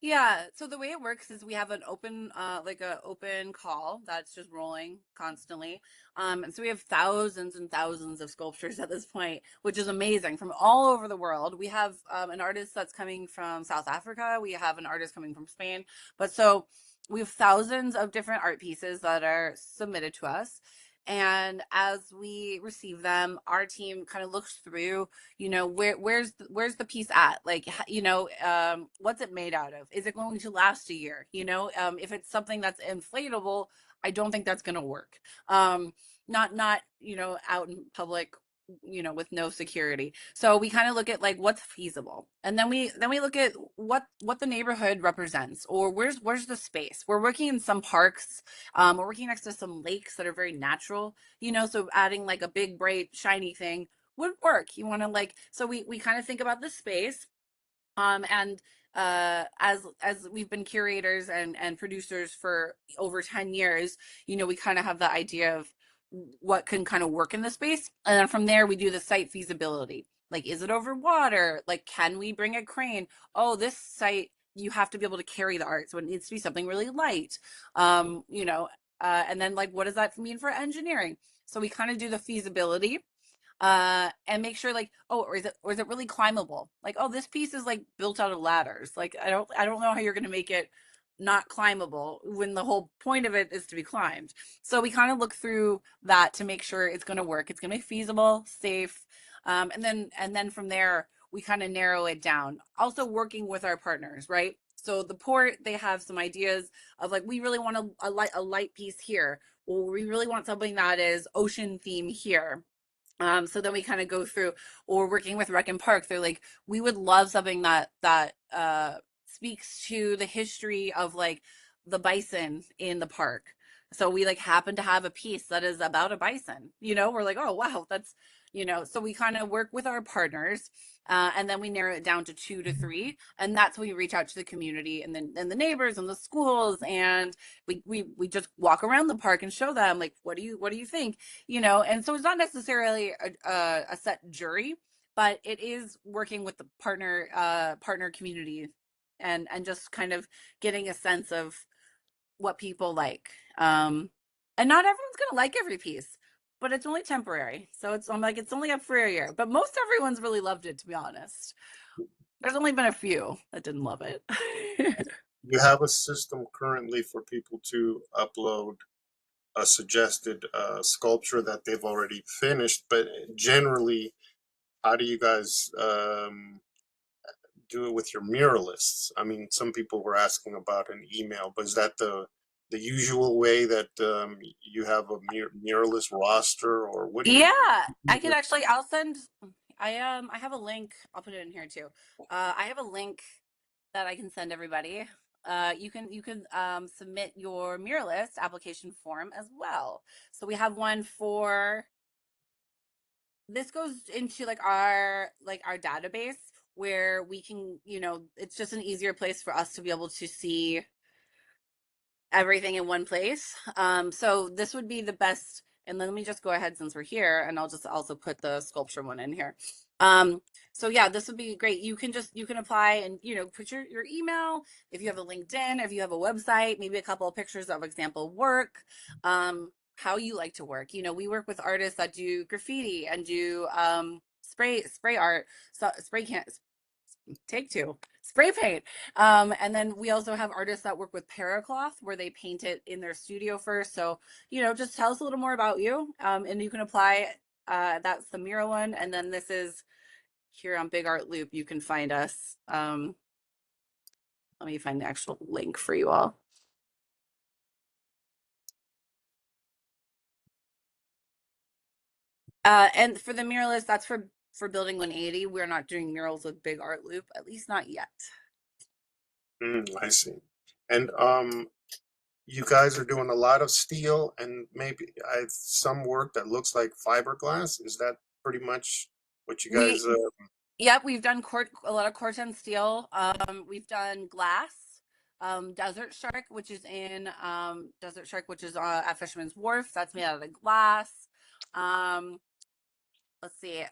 Yeah, so the way it works is we have an open like a open call that's just rolling constantly. And so we have thousands and thousands of sculptures at this point, which is amazing from all over the world. We have an artist that's coming from South Africa, we have an artist coming from Spain. But so we have thousands of different art pieces that are submitted to us. And as we receive them, our team kind of looks through, where's the piece at, like, what's it made out of, is it going to last a year, if it's something that's inflatable, I don't think that's going to work. Not out in public, with no security. So we kind of look at like what's feasible, and then we look at what the neighborhood represents, or where's the space. We're working in some parks. We're working next to some lakes that are very natural, so adding like a big bright shiny thing would work. You want to like, so we kind of think about the space. And as we've been curators and producers for over 10 years, we kind of have the idea of what can kind of work in the space. And then from there we do the site feasibility. Like, is it over water? Like, can we bring a crane? Oh, this site, you have to be able to carry the art, so it needs to be something really light. And then, like, what does that mean for engineering? So we kind of do the feasibility, and make sure, like, oh, or is it really climbable, like, oh, this piece is like built out of ladders, like, I don't know how you're going to make it not climbable when the whole point of it is to be climbed. So we kind of look through that to make sure it's going to work, it's going to be feasible, safe. And then from there we kind of narrow it down, also working with our partners, right? So the port, they have some ideas of like, we really want a light piece here, or we really want something that is ocean theme here. So then we kind of go through, or working with Rec and Park, they're like, we would love something that speaks to the history of like the bison in the park. So we like happen to have a piece that is about a bison. We're like, oh wow, so we kind of work with our partners, and then we narrow it down to 2 to 3, and that's when we reach out to the community, and the neighbors and the schools, and we just walk around the park and show them like, what do you think? And so it's not necessarily a set jury, but it is working with the partner community, and just kind of getting a sense of what people like. And not everyone's gonna like every piece, but it's only temporary, so I'm like, it's only up for a year, but most everyone's really loved it, to be honest. There's only been a few that didn't love it. You have a system currently for people to upload a suggested sculpture that they've already finished, but generally, how do you guys do it with your muralists? I mean, some people were asking about an email, but is that the usual way that you have a muralist roster, or what do you? Yeah, I could actually. I'll send. I have a link. I'll put it in here too. I have a link that I can send everybody. You can submit your muralist application form as well. So we have one for this, goes into like our database, where we can, it's just an easier place for us to be able to see everything in one place. So this would be the best. And let me just go ahead, since we're here, and I'll just also put the sculpture one in here. Um, so yeah, this would be great. You can apply, and put your email, if you have a LinkedIn, if you have a website, maybe a couple of pictures of example work, how you like to work. We work with artists that do graffiti and do spray art, so spray can take two, spray paint. And then we also have artists that work with paracloth, where they paint it in their studio first. So just tell us a little more about you, and you can apply. That's the mural one, and then this is here on Big Art Loop. You can find us. Let me find the actual link for you all. And for the muralist, that's for building 180. We're not doing murals with big art loop, at least not yet. I see. And you guys are doing a lot of steel and maybe some work that looks like fiberglass. Is that pretty much what you We guys? Yep, we've done a lot of corten steel. We've done glass. Desert Shark, which is in Desert Shark, which is at Fisherman's Wharf. That's made out of glass. Um, let's see.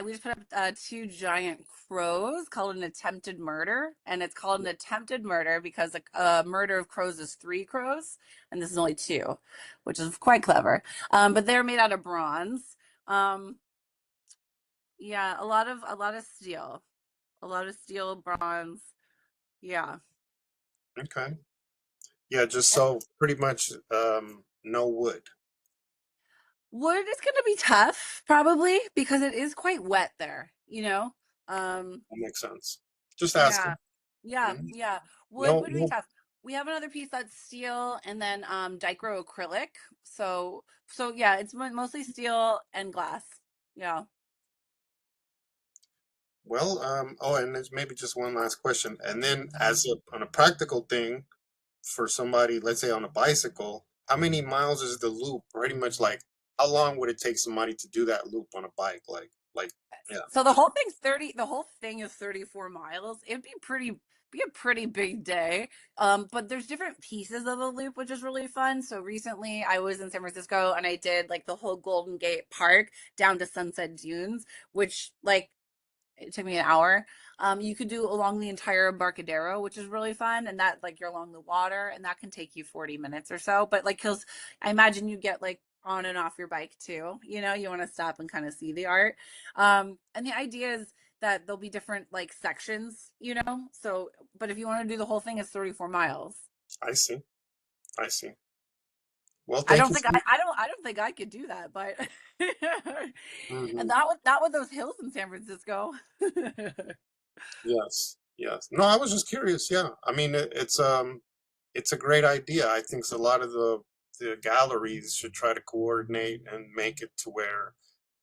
We just put up two giant crows called an attempted murder, and it's called an attempted murder because a murder of crows is three crows, and this is only two, which is quite clever. But they're made out of bronze. Um, yeah, a lot of steel, bronze. Yeah. Okay. Yeah, just And so pretty much no wood. wood is going to be tough, probably, because it is quite wet there, you know? Um, That makes sense. Just yeah. asking. Yeah, Mhm. yeah. Wood No, would be no. tough. We have another piece that's steel and then dichro acrylic. So yeah, it's mostly steel and glass. Yeah. Well, oh, and there's maybe just one last question. And then, on a practical thing for somebody, let's say on a bicycle, how many miles is the loop? Pretty much like, how long would it take somebody to do that loop on a bike? Yeah, So the whole thing is 34 miles. It'd be a pretty big day. But there's different pieces of the loop, which is really fun. So recently I was in San Francisco and I did like the whole Golden Gate Park down to Sunset Dunes, which like it took me an hour. You could do along the entire Embarcadero, which is really fun, and that like you're along the water, and that can take you 40 minutes or so. But like, cause I imagine you get like on and off your bike too. You know, you want to stop and kind of see the art. And the idea is that there'll be different like sections. You know, so but if you want to do the whole thing, it's 34 miles. I see. I see. Well, I thank don't you. think I don't think I could do that, but and Mhm. not with those hills in San Francisco. Yes, yes. No, I was just curious. Yeah, I mean, it's a great idea. I think a lot of the galleries should try to coordinate and make it to where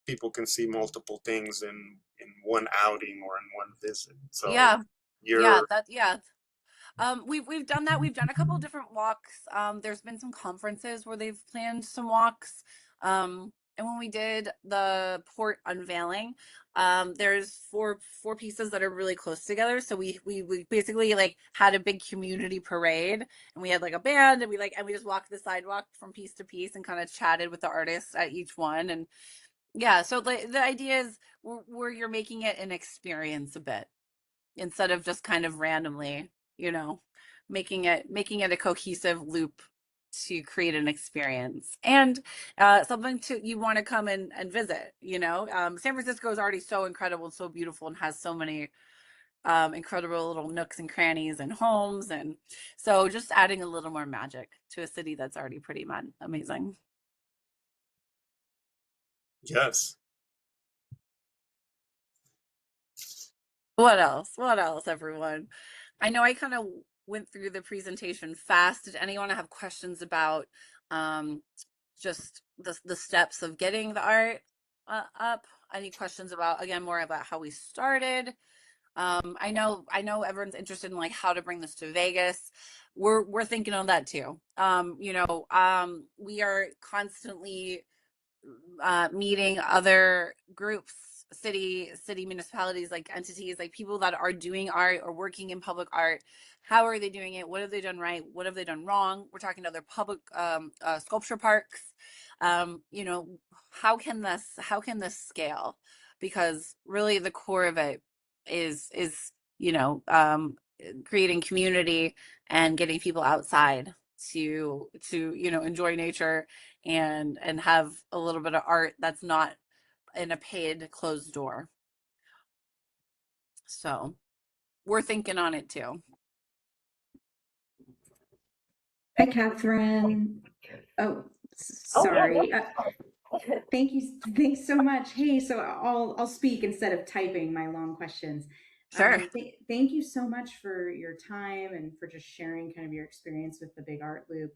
people can see multiple things in one outing or in one visit. So Yeah, you're, yeah. We've done that. We've done a couple of different walks. There's been some conferences where they've planned some walks. And when we did the port unveiling, there's four pieces that are really close together. So we basically like had a big community parade, and we had like a band, and we just walked the sidewalk from piece to piece and kind of chatted with the artists at each one. And yeah, so the idea is where you're making it an experience a bit instead of just kind of randomly, you know, making it a cohesive loop to create an experience and something to you want to come and visit. You know, San Francisco is already so incredible and so beautiful and has so many incredible little nooks and crannies and homes, and so just adding a little more magic to a city that's already pretty amazing. yes. What else? What else, everyone? I know I kind of went through the presentation fast. Did anyone have questions about um, just the steps of getting the art up? Any questions about, again, more about how we started? I know everyone's interested in like how to bring this to Vegas. We're thinking on that too. We are constantly meeting other groups, city municipalities, like entities, like people that are doing art or working in public art. How are they doing it? What have they done right? What have they done wrong? We're talking to other public sculpture parks. You know, how can this scale? Because really the core of it is you know creating community and getting people outside to you know enjoy nature and have a little bit of art that's not in a paid closed door. So we're thinking on it too. Hi, Catherine. Oh, Oh yeah, sorry. no. Thank you. Thanks so much. Hey, so I'll speak instead of typing my long questions. Sure. Thank you so much for your time and for just sharing kind of your experience with the Big Art Loop.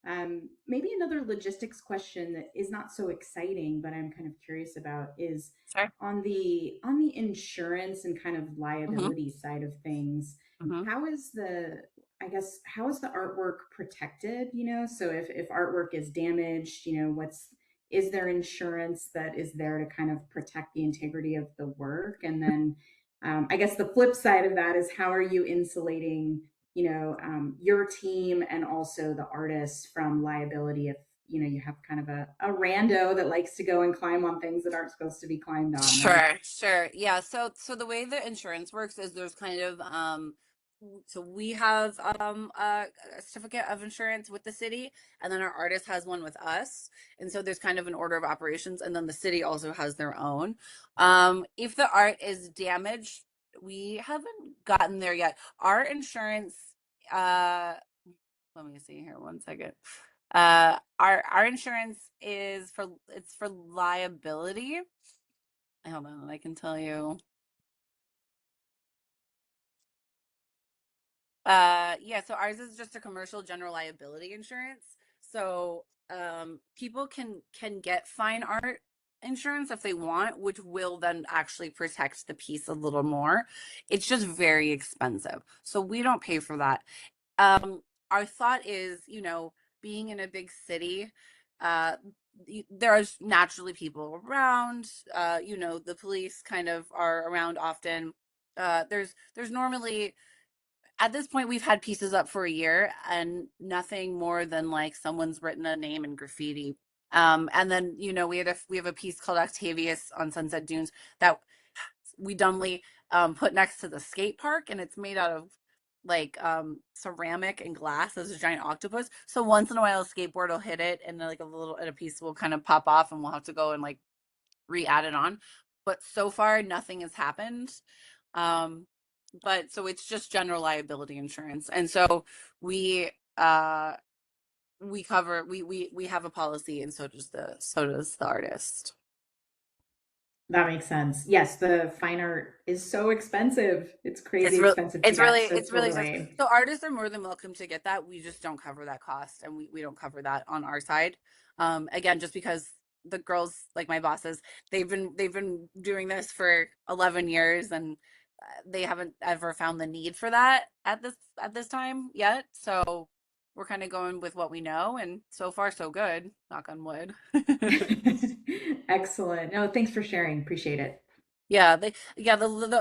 Maybe another logistics question that is not so exciting, but I'm kind of curious about is Sure. on the insurance and kind of Mm-hmm. liability side of things. Mm-hmm. How is the how is the artwork protected? You know, so if artwork is damaged, you know, what's is there insurance that is there to kind of protect the integrity of the work? And then I guess the flip side of that is how are you insulating, you know, your team and also the artists from liability if, you know, you have kind of a rando that likes to go and climb on things that aren't supposed to be climbed on, right? Sure, sure. Yeah, so the way the insurance works is there's kind of so we have a certificate of insurance with the city, and then our artist has one with us. And so there's kind of an order of operations, and then the city also has their own. If the art is damaged, we haven't gotten there yet. Our insurance uh let me see here one second. Our insurance is for it's for liability. Hold on, I can tell you. Yeah, so ours is just a commercial general liability insurance. So, people can get fine art insurance if they want, which will then actually protect the piece a little more. It's just very expensive. So we don't pay for that. Our thought is, you know, being in a big city, uh, there's naturally people around. You know, the police kind of are around often. There's normally at this point we've had pieces up for a year and nothing more than like someone's written a name in graffiti. And then you know we have a piece called Octavius on Sunset Dunes that we dumbly put next to the skate park, and it's made out of like ceramic and glass as a giant octopus. So once in a while a skateboard will hit it and like a little and a piece will kind of pop off and we'll have to go and like re-add it on. But so far nothing has happened. Um, but so it's just general liability insurance. And so we uh we cover we have a policy, and so does the artist. That makes sense. Yes, the fine art is so expensive. It's crazy expensive to get. So It's really expensive. totally. So artists are more than welcome to get that. We just don't cover that cost, and we don't cover that on our side. Again, just because the girls, like my bosses, they've been doing this for 11 years, and they haven't ever found the need for that at this time yet. So we're kind of going with what we know, and so far so good. Knock on wood. Excellent. No, thanks for sharing. Appreciate it. Yeah, the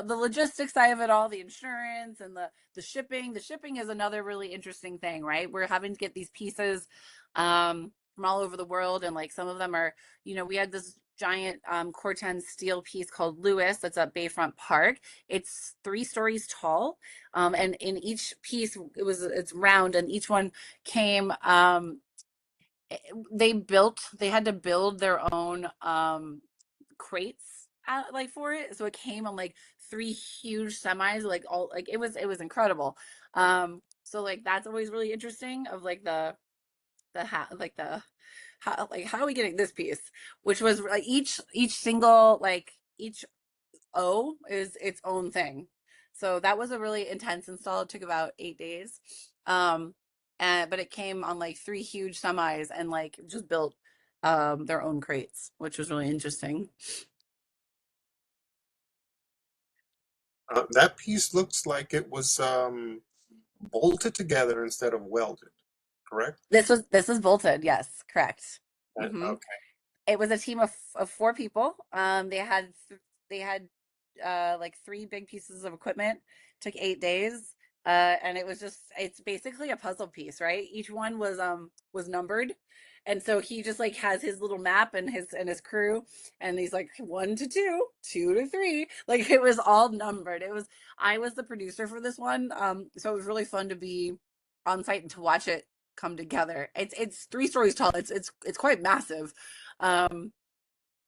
logistics side of it all, the insurance and the shipping. The shipping is another really interesting thing, right? We're having to get these pieces from all over the world, and like some of them are, you know, we had this giant Corten steel piece called Lewis that's at Bayfront Park. It's 3 stories tall. And in each piece it's round, and each one came they had to build their own crates out, like for it, so it came on like 3 huge semis, like all like it was incredible. So like that's always really interesting of like the like the how are we getting this piece, which was like each single like each O is its own thing. So that was a really intense install. It took about 8 days. Um, and but it came on like 3 huge semis and like just built their own crates, which was really interesting. That piece looks like it was bolted together instead of welded, correct? This was bolted, yes, correct. Hmm. Okay. It was a team of 4 people. They had like 3 big pieces of equipment. Took 8 days. And it was just it's basically a puzzle piece, right? Each one was numbered. And so he just like has his little map and his crew, and he's like 1 to 2, 2 to 3. Like it was all numbered. It was I was the producer for this one. So it was really fun to be on site and to watch it come together. It's 3 stories tall. It's quite massive. Um,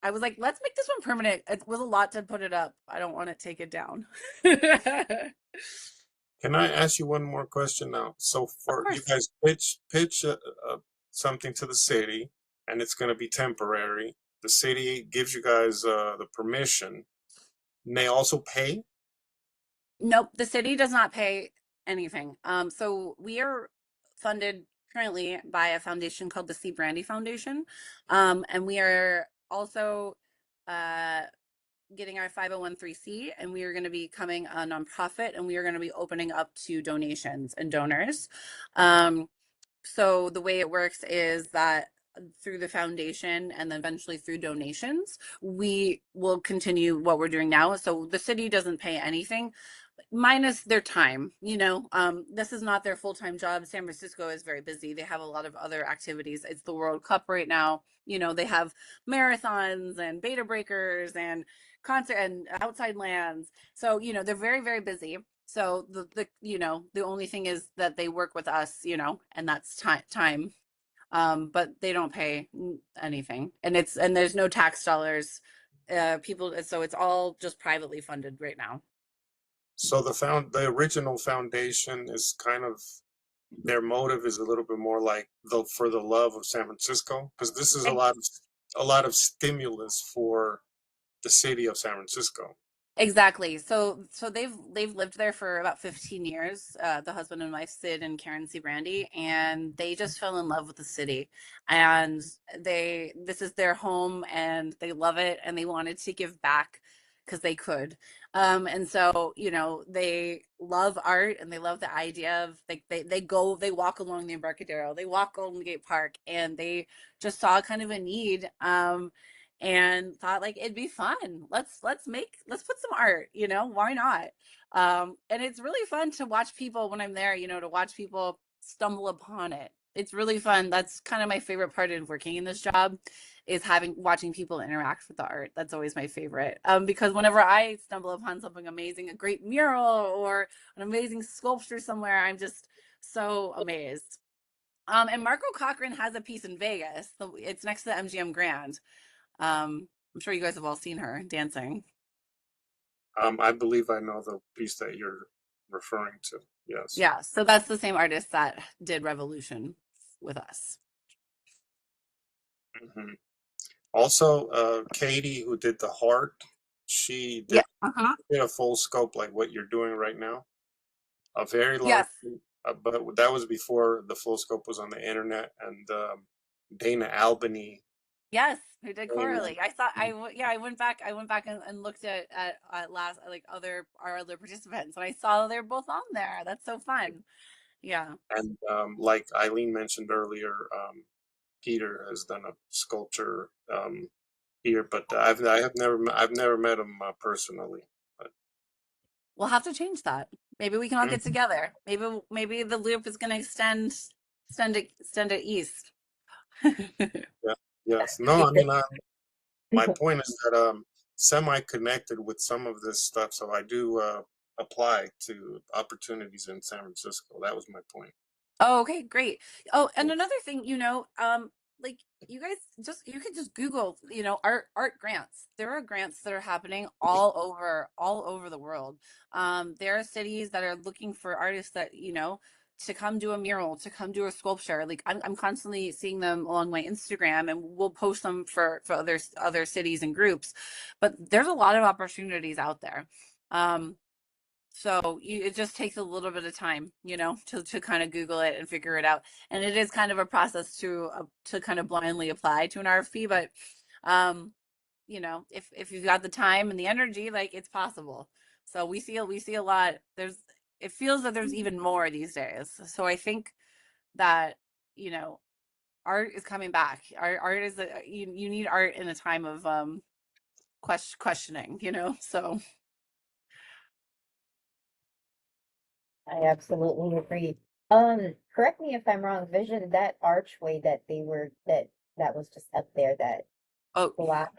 I was like, let's make this one permanent. It was a lot to put it up. I don't want to take it down. Of Can I ask you one more question now? So for you course. guys pitch something to the city, and it's going to be temporary. The city gives you guys the permission. And they also pay. Nope, the city does not pay anything. So we are funded. currently by a foundation called the C. Brandy Foundation. And we are also uh, getting our 501(c), and we are going to be becoming a nonprofit, and we are going to be opening up to donations and donors. Um, so the way it works is that through the foundation and then eventually through donations, we will continue what we're doing now. So the city doesn't pay anything minus their time. This is not their full-time job. San Francisco is very busy. They have a lot of other activities. It's the World Cup right now. They have marathons and beta breakers and concert and outside lands. So they're very, very busy. So the only thing is that they work with us, and that's time. But they don't pay anything, and there's no tax dollars. People, so it's all just privately funded right now. So the original foundation is kind of, their motive is a little bit more like for the love of San Francisco, because this is a lot of stimulus for the city of San Francisco. Exactly. So they've lived there for about 15 years. The husband and wife, Sid and Karen C. Brandy, and they just fell in love with the city. And this is their home, and they love it, and they wanted to give back because they could. And so they love art, and they love the idea of like they walk along the Embarcadero, they walk Golden Gate Park, and they just saw kind of a need. And thought like it'd be fun. Let's put some art, why not? And it's really fun to watch people when I'm there, to watch people stumble upon it. It's really fun. That's kind of my favorite part of working in this job, is watching people interact with the art. That's always my favorite. Because whenever I stumble upon something amazing, a great mural or an amazing sculpture somewhere, I'm just so amazed. And Marco Cochran has a piece in Vegas. It's next to the MGM Grand. I'm sure you guys have all seen her dancing. I believe I know the piece that you're referring to. Yes. Yeah, so that's the same artist that did Revolution with us. Hmm. Also, Katie, who did the heart, she Yeah. did, did a full scope like what you're doing right now, a very large, Yes. but that was before the full scope was on the internet, and Dana Albany. Yes, who did Dana, Coralie. I went back and looked at last like our other participants, and I saw they're both on there. That's so fun. Yeah. and like Eileen mentioned earlier, Peter has done a sculpture here, but I've never met him personally. But We'll have to change that. Maybe we can all get Mhm. together. Maybe the loop is going to extend it east. Yeah, yes, no, I mean, my point is that semi-connected with some of this stuff, so I do apply to opportunities in San Francisco. That was my point. Oh, okay, great. Oh, and Yeah. another thing, like you could just Google, art grants. There are grants that are happening all over the world. There are cities that are looking for artists that, to come do a mural, to come do a sculpture. Like I'm constantly seeing them along my Instagram, and we'll post them for other cities and groups. But there's a lot of opportunities out there. Um, so it just takes a little bit of time, to kind of Google it and figure it out. And it is kind of a process to kind of blindly apply to an RFP, but um, if you've got the time and the energy, like it's possible. So we see a lot. It feels that there's even more these days. So I think that, you know, art is coming back. Art is you need art in a time of questioning, So I absolutely agree. Correct me if I'm wrong, Vision, that archway that was just up there, that oh, glass,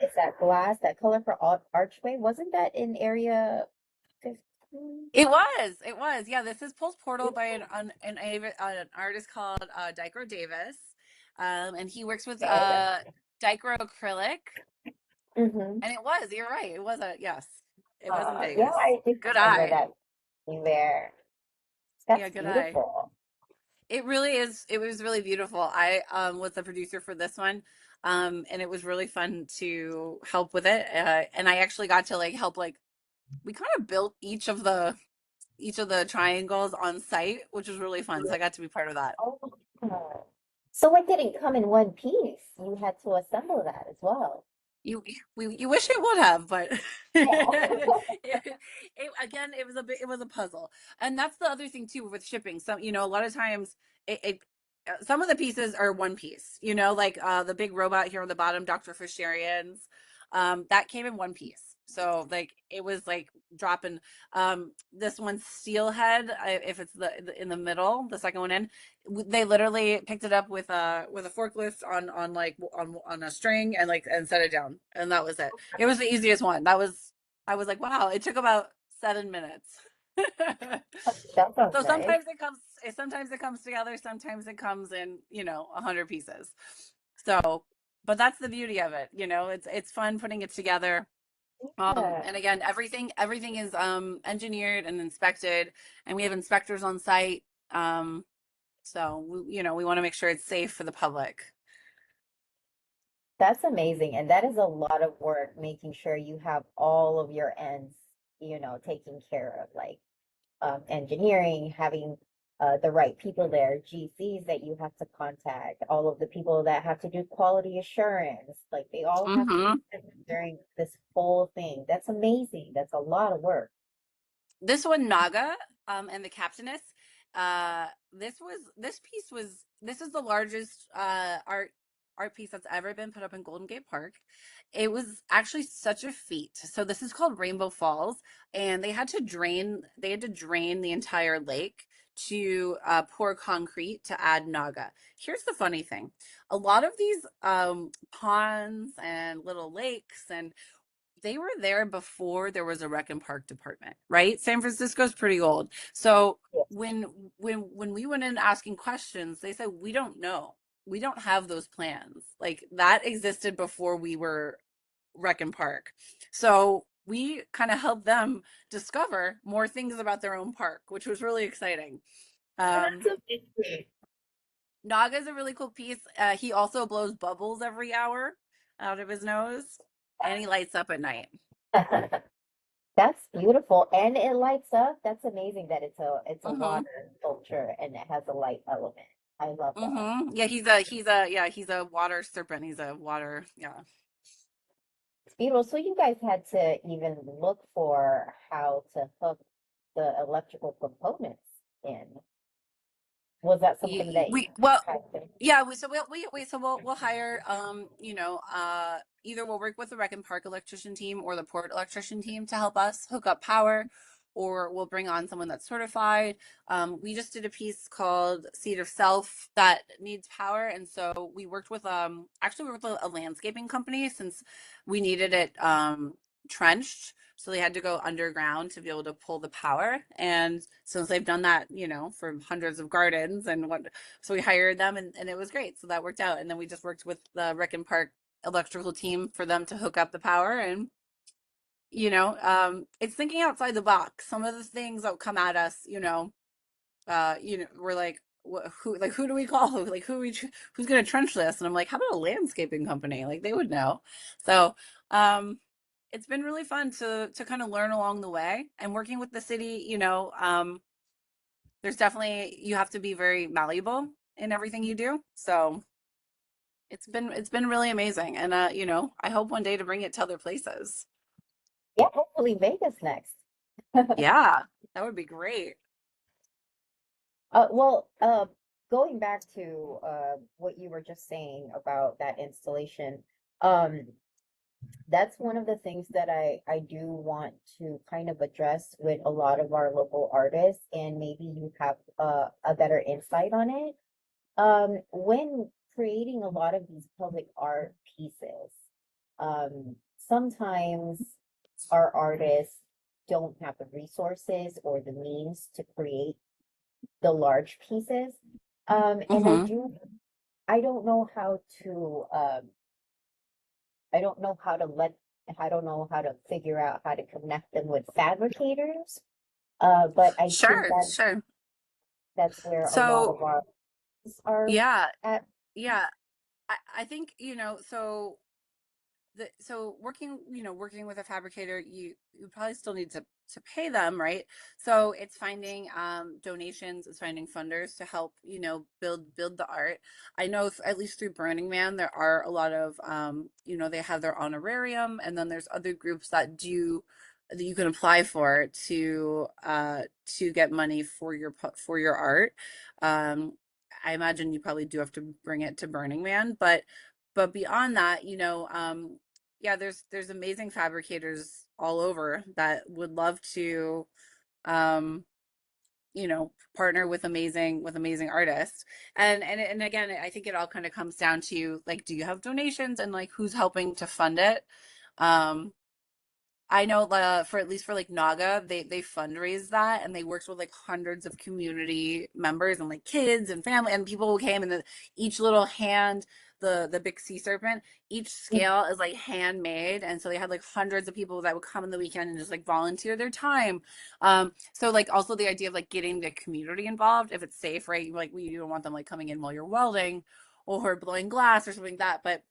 that colorful archway, wasn't that in area 15? it was. Yeah, this is Pulse Portal by an artist called Dicro Davis. And he works with Okay. Dicro Acrylic. Mm-hmm. And you're right. Yes. It was in Yeah, Vegas. I do Good remember eye. that being there. Yeah, That's good eye. beautiful. It really is. It was really beautiful. I was the producer for this one. And it was really fun to help with it. And I actually got to like help, like we kind of built each of the triangles on site, which was really fun. So I got to be part of that. Uh, So it didn't come in one piece. You had to assemble that as well. You wish it would have, but Yeah. again, it was a puzzle, and that's the other thing too with shipping. Some a lot of times it some of the pieces are one piece. Like the big robot here on the bottom, Dr. Fisharian's, that came in one piece. So like it was like dropping this one's steelhead. If it's in the middle, the second one in, they literally picked it up with a forklift on like on a string and like and set it down, and that was it. It was the easiest one. I was like, wow, it took about 7 minutes. That sounds So nice. sometimes it comes together, sometimes it comes in 100 pieces. So but that's the beauty of it. It's fun putting it together. Yeah, And again, everything is engineered and inspected, and we have inspectors on site. So we want to make sure it's safe for the public. that's amazing. And that is a lot of work making sure you have all of your ends, taken care of, like engineering, having the right people there, GCs that you have to contact, all of the people that have to do quality assurance, like they all have to be Hmm. present during this whole thing. That's amazing. That's a lot of work. This one, Naga, and the Captainess. This is the largest art piece that's ever been put up in Golden Gate Park. It was actually such a feat. So this is called Rainbow Falls, and they had to drain the entire lake to pour concrete to add Naga. Here's the funny thing: a lot of these ponds and little lakes and they were there before there was a rec and park department, right? San Francisco's pretty old. So Yeah. when we went in asking questions, they said we don't know. We don't have those plans. Like that existed before we were rec and park. So we kind of helped them discover more things about their own park, which was really exciting. Oh, Um, that's amazing. Naga's a really cool piece. He also blows bubbles every hour out of his nose, and he lights up at night. That's beautiful. And it lights up. That's amazing that it's a Hmm. water sculpture and it has a light element. I love that. Yeah, he's a water serpent. He's a water, yeah. It's beautiful. So you guys had to even look for how to hook the electrical components in. Was that something that you We well, had to? yeah, we'll hire either we'll work with the Rec and Park electrician team or the port electrician team to help us hook up power, or we'll bring on someone that's certified. We just did a piece called Seed of Self that needs power, and so we worked with actually we worked with a landscaping company since we needed it trenched. So they had to go underground to be able to pull the power. And since they've done that, for hundreds of gardens and what, so we hired them and it was great. So that worked out. And then we just worked with the Rec and Park electrical team for them to hook up the power. And, it's thinking outside the box. Some of the things that come at us, we're like, who do we call? Like, who's going to trench this? And I'm like, how about a landscaping company? Like, they would know. So, it's been really fun to kind of learn along the way and working with the city. There's definitely you have to be very malleable in everything you do. So it's been really amazing, and I hope one day to bring it to other places. Yeah, hopefully Vegas next. Yeah, that would be great. Well, going back to what you were just saying about that installation, um, that's one of the things that I do want to kind of address with a lot of our local artists, and maybe you have a better insight on it. When creating a lot of these public art pieces, sometimes our artists don't have the resources or the means to create the large pieces. And Mm-hmm. I don't know how to, I don't know how to let, I don't know how to figure out how to connect them with fabricators. But I think Sure, sure. that's where a lot So of our are yeah, at. yeah. I think so so working with a fabricator, you probably still need to pay them, right? So it's finding donations, it's finding funders to help, build the art. I know at least through Burning Man, there are a lot of they have their honorarium, and then there's other groups that you can apply for to get money for your art. Um, I imagine you probably do have to bring it to Burning Man, but beyond that, yeah, there's amazing fabricators all over that would love to um partner with amazing artists. And again, I think it all kind of comes down to, like, do you have donations, and like who's helping to fund it. um I know, for at least for like Naga, they fundraise that, and they worked with like hundreds of community members and like kids and family and people who came, and each little hand, the big sea serpent, each scale is like handmade, and so they had like hundreds of people that would come in the weekend and just like volunteer their time. So like also the idea of like getting the community involved if it's safe, right? Like you don't want them like coming in while you're welding or blowing glass or something like that, but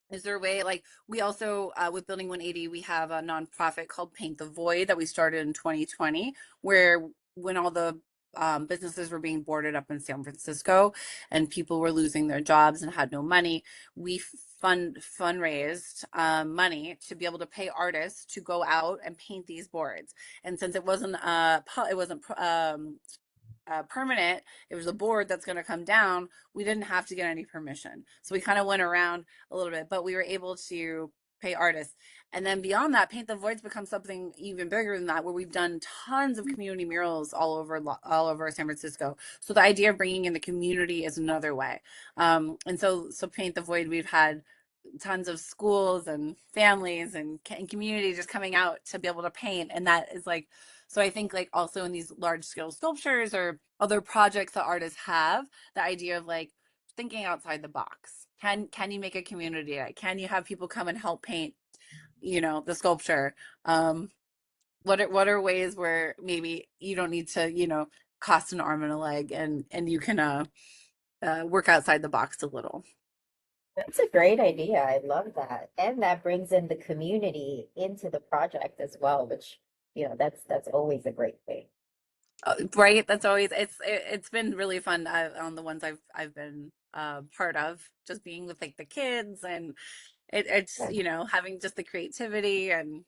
is there a way, like, we also, with Building 180, we have a nonprofit called Paint the Void that we started in 2020, where when all the businesses were being boarded up in San Francisco and people were losing their jobs and had no money, we fundraised money to be able to pay artists to go out and paint these boards. And since it wasn't permanent, it was a board that's going to come down, we didn't have to get any permission. So we kind of went around a little bit, but we were able to pay artists. And then beyond that, Paint the Void's become something even bigger than that, where we've done tons of community murals all over San Francisco. So the idea of bringing in the community is another way. And so Paint the Void, we've had tons of schools and families and community just coming out to be able to paint, and that is like, so I think like also in these large scale sculptures or other projects that artists have, the idea of like thinking outside the box. Can you make a community? Can you have people come and help paint, the sculpture? um what are ways where maybe you don't need to, cost an arm and a leg, and you can work outside the box a little. That's a great idea. I love that. And that brings in the community into the project as well, which, that's always a great thing. Right, that's always, it's been really fun, on the ones I've been part of, just being with like the kids, and it's, Yeah, having just the creativity, and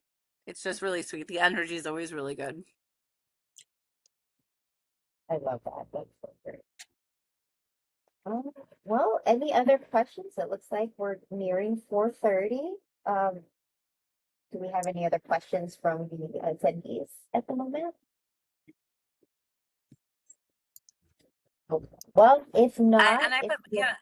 it's just really sweet. The energy is always really good. I love that. That's so great. Um, well, any other questions? It looks like we're nearing 4:30. Um, do we have any other questions from the attendees at the moment? Okay. Well, if not, And I if put, you yeah,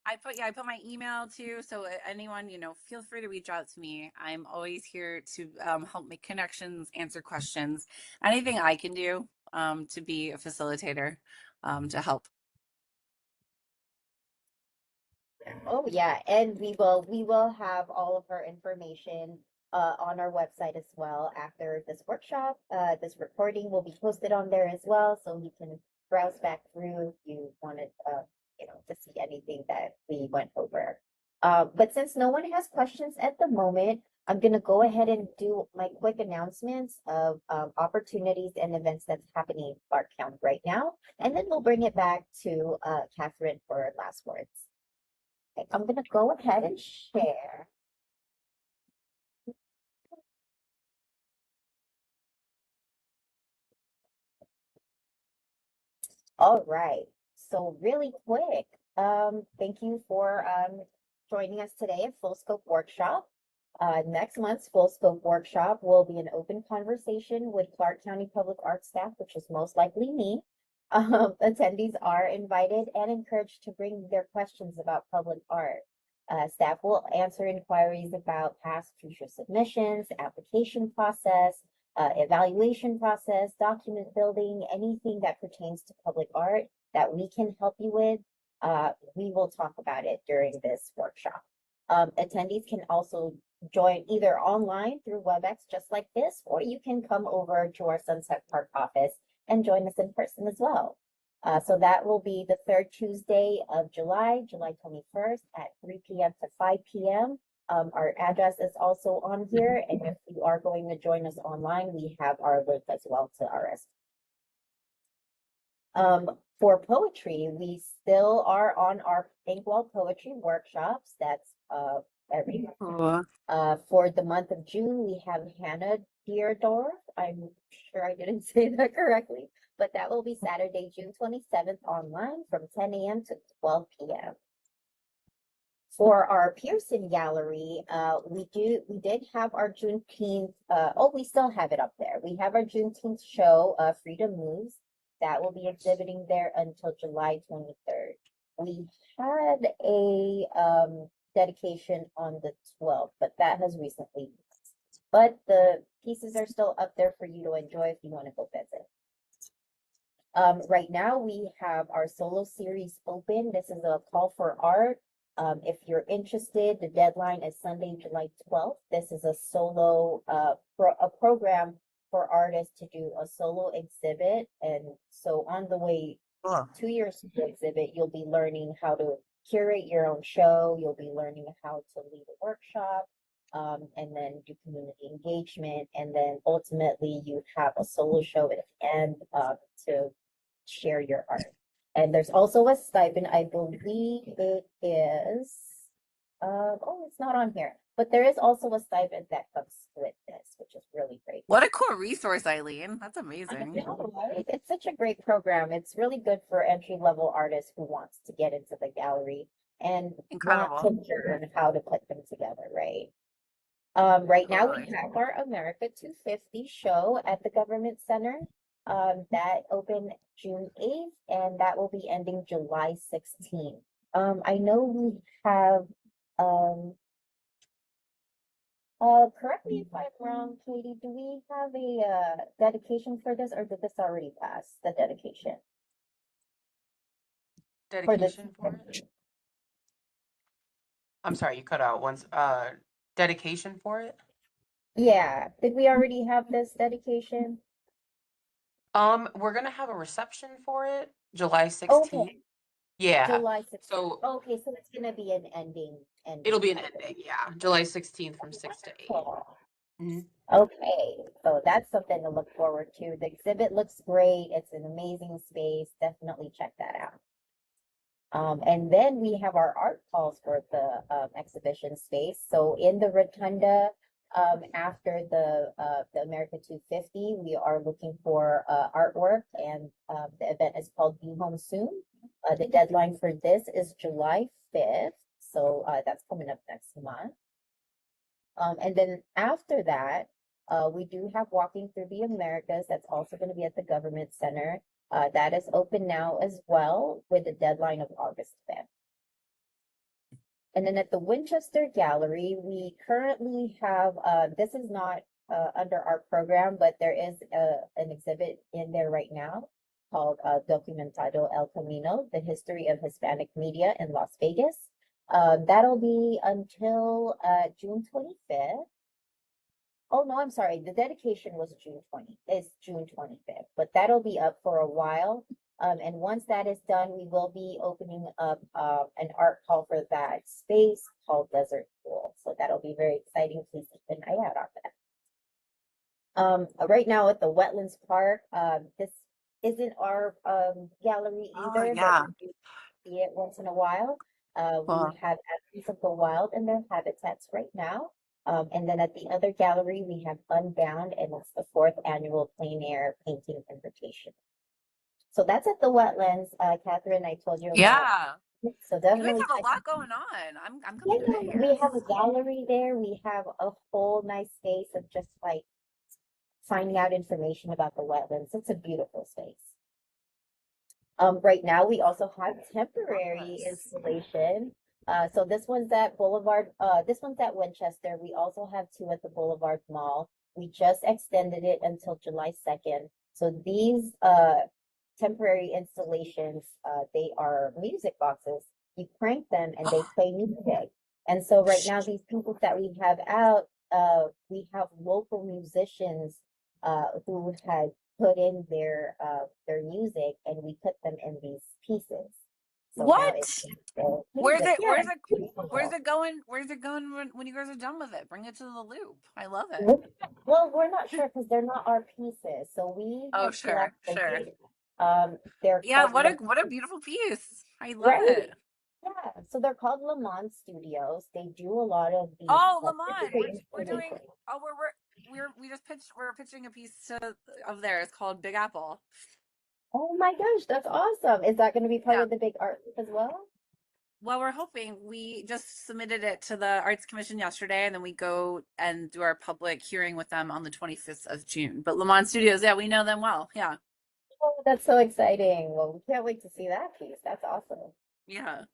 I put my email too, so anyone, feel free to reach out to me. I'm always here to help make connections, answer questions, anything I can do to be a facilitator, to help. Oh yeah, and we will have all of her information on our website as well after this workshop. This recording will be posted on there as well, so you can browse back through if you wanted to see anything that we went over. But since no one has questions at the moment, I'm gonna go ahead and do my quick announcements of opportunities and events that's happening in Clark County right now, and then we'll bring it back to Catherine for last words. Okay, I'm gonna go ahead and share. All right. So really quick, thank you for joining us today at Full Scope Workshop. Next month's Full Scope Workshop will be an open conversation with Clark County Public Art staff, which is most likely me. Attendees are invited and encouraged to bring their questions about public art. Staff will answer inquiries about past future submissions, application process, evaluation process, document building, anything that pertains to public art that we can help you with. We will talk about it during this workshop. Attendees can also join either online through WebEx, just like this, or you can come over to our Sunset Park office and join us in person as well. So that will be the third Tuesday of July, July 21st at 3 p.m. to 5 p.m. Our address is also on here, and if you are going to join us online, we have our link as well to RS. For poetry, we still are on our Inkwell poetry workshops. That's every for the month of June, we have Hannah Deardorf. I'm sure I didn't say that correctly, but that will be Saturday, June 27th online from 10 a.m. to 12 p.m. For our Pearson Gallery, we did have our Juneteenth, we still have it up there. We have our Juneteenth show, Freedom Moves, that will be exhibiting there until July 23rd. We had a dedication on the 12th, but that has recently passed. But the pieces are still up there for you to enjoy if you want to go visit. Right now we have our solo series open. This is a call for art. If you're interested, the deadline is Sunday, July 12th. This is a solo a program for artists to do a solo exhibit. And so on the way to your solo exhibit, you'll be learning how to curate your own show. You'll be learning how to lead a workshop, and then do community engagement. And then ultimately you have a solo show at the end to share your art. And there's also a stipend. I believe it is, it's not on here, but there is also a stipend that comes with this, which is really great. What a cool resource, Eileen. That's I amazing. know, right? It's such a great program. It's really good for entry-level artists who wants to get into the gallery and want to Incredible. learn how to put them together, right? Right now we Totally. have our America 250 show at the Government Center. That opened June 8th, and that will be ending July 16th. I know we have, correct me if I'm wrong, Katie, do we have a dedication for this, or did this already pass, the dedication? For the Dedication for it? 250? I'm sorry, you cut out once. Dedication for it? Yeah, did we already have this dedication? We're gonna have a reception for it, July 16th. Okay, Yeah. July 16th. So Okay, so it's gonna be an it'll ending be an type of. ending, yeah. July 16th from 6 to 8. Wonderful. Hmm. Okay, so that's something to look forward to. The exhibit looks great. It's an amazing space. Definitely check that out. And then we have our art calls for the exhibition space. So in the rotunda, after the America 250, we are looking for artwork, and the event is called Be Home Soon. The deadline for this is July 5th, so that's coming up next month. And then after that, we do have Walking Through the Americas. That's also going to be at the Government Center. That is open now as well with a deadline of August 5th. And then at the Winchester Gallery, we currently have, this is not under our program, but there is an exhibit in there right now called Documentado El Camino, the history of Hispanic media in Las Vegas. That'll be until June 25th. Oh, no, I'm sorry. The dedication was June 25th, but that'll be up for a while. And once that is done, we will be opening up an art call for that space called Desert Pool. So that'll be very exciting. Please keep an eye out on that. Right now at the Wetlands Park, this isn't our gallery Oh, either, yeah. but we do see it once in a while. Cool. We have Essence of the Wild in their habitats right now. And then at the other gallery, we have Unbound, and it's the 4th annual plein air painting invitation. So that's at the Wetlands, Catherine. I told you about. Yeah. So You guys definitely have a check. lot going on. I'm Yeah, coming to we have a Vegas. gallery there. We have a whole nice space of just like finding out information about the wetlands. It's a beautiful space. Right now we also have temporary Yes. installation. So this one's at Boulevard, this one's at Winchester. We also have 2 at the Boulevard Mall. We just extended it until July 2nd. So these temporary installations, they are music boxes. You crank them and they play music. And so right now these people that we have out, we have local musicians who had put in their music, and we put them in these pieces. So now it's What? Where's music. it? Yeah, Where's it's it? Where's beautiful. it going? Where's it going when you guys are done with it? Bring it to the loop. I love it. Well, we're not sure because they're not our pieces. So we Oh, have sure, sure. selected, they're Yeah, called what a beautiful piece. I love right. it. Yeah, so they're called Lamont Studios. They do a lot of these Oh, Lamont, digital we're doing. installation. Oh, we just pitched. We're pitching a piece of theirs called Big Apple. Oh my gosh, that's awesome. Is that going to be part Yeah. of the big art as well? Well, we're hoping. We just submitted it to the Arts Commission yesterday, and then we go and do our public hearing with them on the 25th of June. But Lamont Studios, yeah, we know them well. Yeah. Oh, that's so exciting. Well, we can't wait to see that piece. That's awesome. Yeah.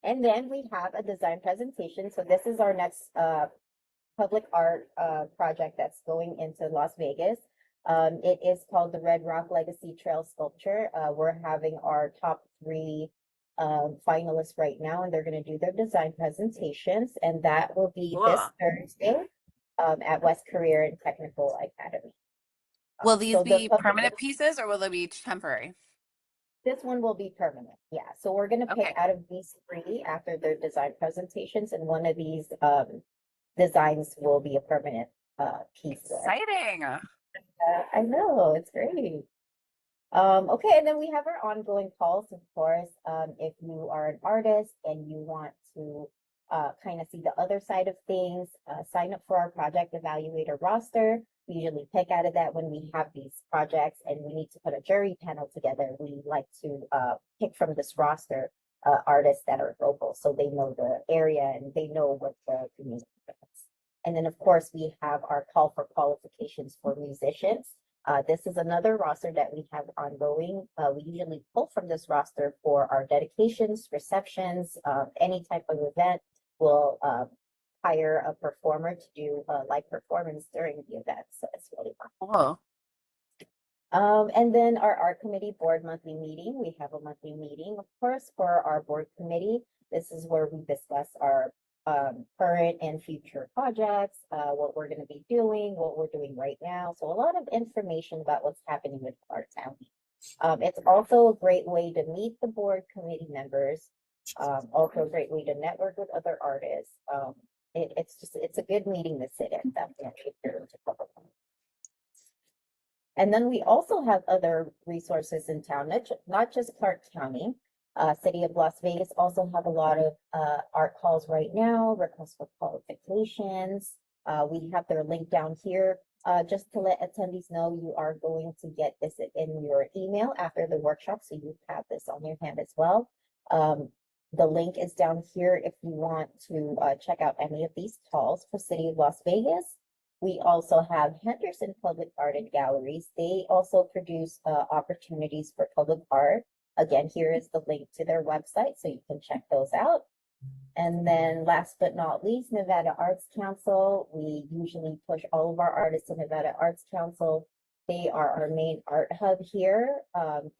And then we have a design presentation. So this is our next public art project that's going into Las Vegas. It is called the Red Rock Legacy Trail Sculpture. We're having our top three finalists right now, and they're going to do their design presentations, and that will be this Cool. Thursday at West Career and Technical Academy. Will these So the be public, permanent pieces or will they be temporary? this one will be permanent. Yeah. So we're going to pick Okay. out of these three after their design presentations, and one of these designs will be a permanent piece there. Exciting. I know, it's great. Okay, and then we have our ongoing calls, of course. If you are an artist and you want to kind of see the other side of things, sign up for our project evaluator roster. We usually pick out of that when we have these projects and we need to put a jury panel together. We like to pick from this roster artists that are local so they know the area and they know what the community wants. And then, of course, we have our call for qualifications for musicians. This is another roster that we have ongoing. We usually pull from this roster for our dedications, receptions, any type of event. We'll hire a performer to do a live performance during the event. So it's really fun. Cool. And then our art committee board monthly meeting. We have a monthly meeting, of course, for our board committee. This is where we discuss our current and future projects, what we're going to be doing, what we're doing right now. So a lot of information about what's happening with our town. It's also a great way to meet the board committee members. Also a great way to network with other artists. It's a good meeting to sit in. Definitely. And then we also have other resources in town, not just Clark County. City of Las Vegas also have a lot of art calls right now, requests for qualifications. We have their link down here. Just to let attendees know, you are going to get this in your email after the workshop, so you have this on your hand as well. The link is down here if you want to check out any of these calls for City of Las Vegas. We also have Henderson Public Art and Galleries. They also produce opportunities for public art. Again, here is the link to their website, so you can check those out. And then last but not least, Nevada Arts Council. We usually push all of our artists to Nevada Arts Council. They are our main art hub here.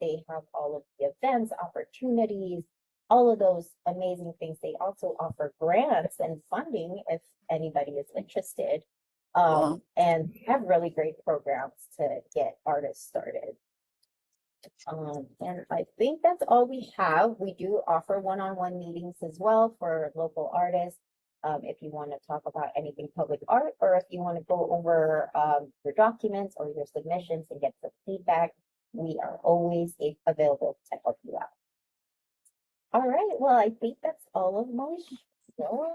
They have all of the events, opportunities, all of those amazing things. They also offer grants and funding if anybody is interested. Cool. And have really great programs to get artists started. And I think that's all we have. We do offer one-on-one meetings as well for local artists. If you want to talk about anything public art, or if you want to go over your documents or your submissions and get some feedback, we are always available to help you out. All right, well, I think that's all of my show.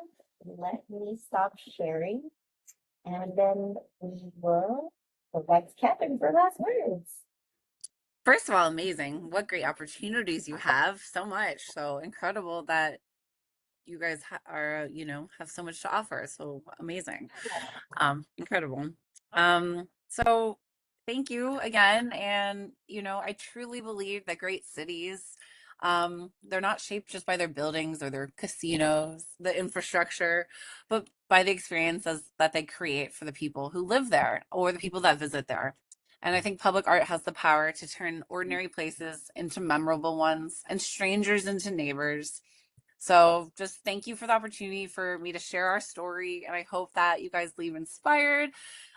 Let me stop sharing. And then we will go back to Catherine for last words. First of all, amazing. What great opportunities you have. So much. So incredible that you guys are, have so much to offer. So amazing. Incredible. So thank you again. And, I truly believe that great cities, they're not shaped just by their buildings or their casinos, the infrastructure, but by the experiences that they create for the people who live there or the people that visit there. And I think public art has the power to turn ordinary places into memorable ones and strangers into neighbors. So just thank you for the opportunity for me to share our story. And I hope that you guys leave inspired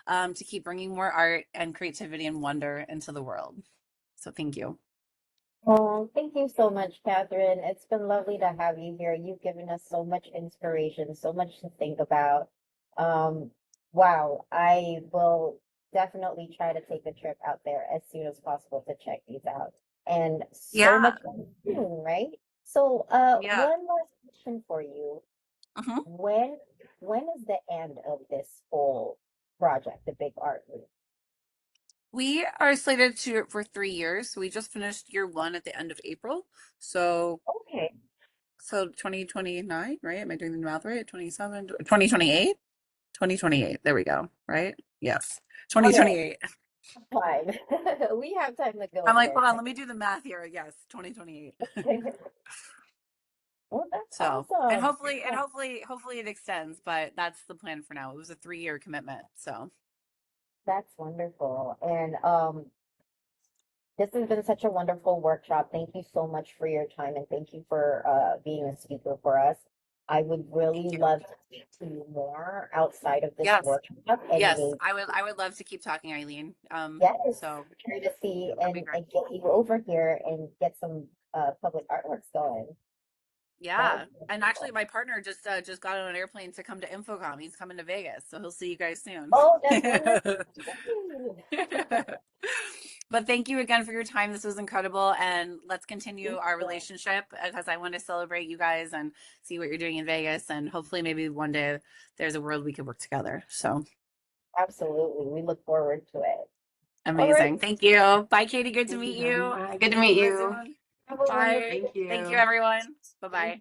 to keep bringing more art and creativity and wonder into the world. So thank you. Oh, thank you so much, Catherine. It's been lovely to have you here. You've given us so much inspiration, so much to think about. Um, wow, I will definitely try to take a trip out there as soon as possible to check these out. And so Yeah. much soon, right? So, Yeah. one last question for you. Mhm. When when is the end of this whole project, the big art week? We are slated to for 3 years. We just finished year one at the end of April. So Okay. so 2029, right? Am I doing the math right? 27, 2028? 2028. There we go. Right? Yes. All right, 2028. time. We have time to I'm go like, there. hold on, let me do the math here. Yes, 2028. Well, that's So, and awesome. hopefully, and Yeah, hopefully, hopefully it extends, but that's the plan for now. It was a 3 year commitment. So, that's wonderful. And this has been such a wonderful workshop. Thank you so much for your time and thank you for being a speaker for us. I would really thank you. love to speak to you more outside of this Yes. workshop and Yes. maybe I would love to keep talking, Eileen. yes, So try to see that'd be great. and get you over here and get some public artworks going. That would Yeah. be And actually wonderful. my partner just got on an airplane to come to Infocom. He's coming to Vegas, so he'll see you guys soon. Oh, that's wonderful. Yay. But thank you again for your time. This was incredible. And let's Thank continue our you. relationship because I want to celebrate you guys and see what you're doing in Vegas. And hopefully, maybe one day there's a world we could work together. So Absolutely. We look forward to it. All right. amazing. Thank you. Bye, Katie. Good to Thank you, meet Catherine. you. Bye. Good Good to to meet meet you you. soon. Have a Bye. wonderful Thank Thank you, you. everyone. Bye day. bye.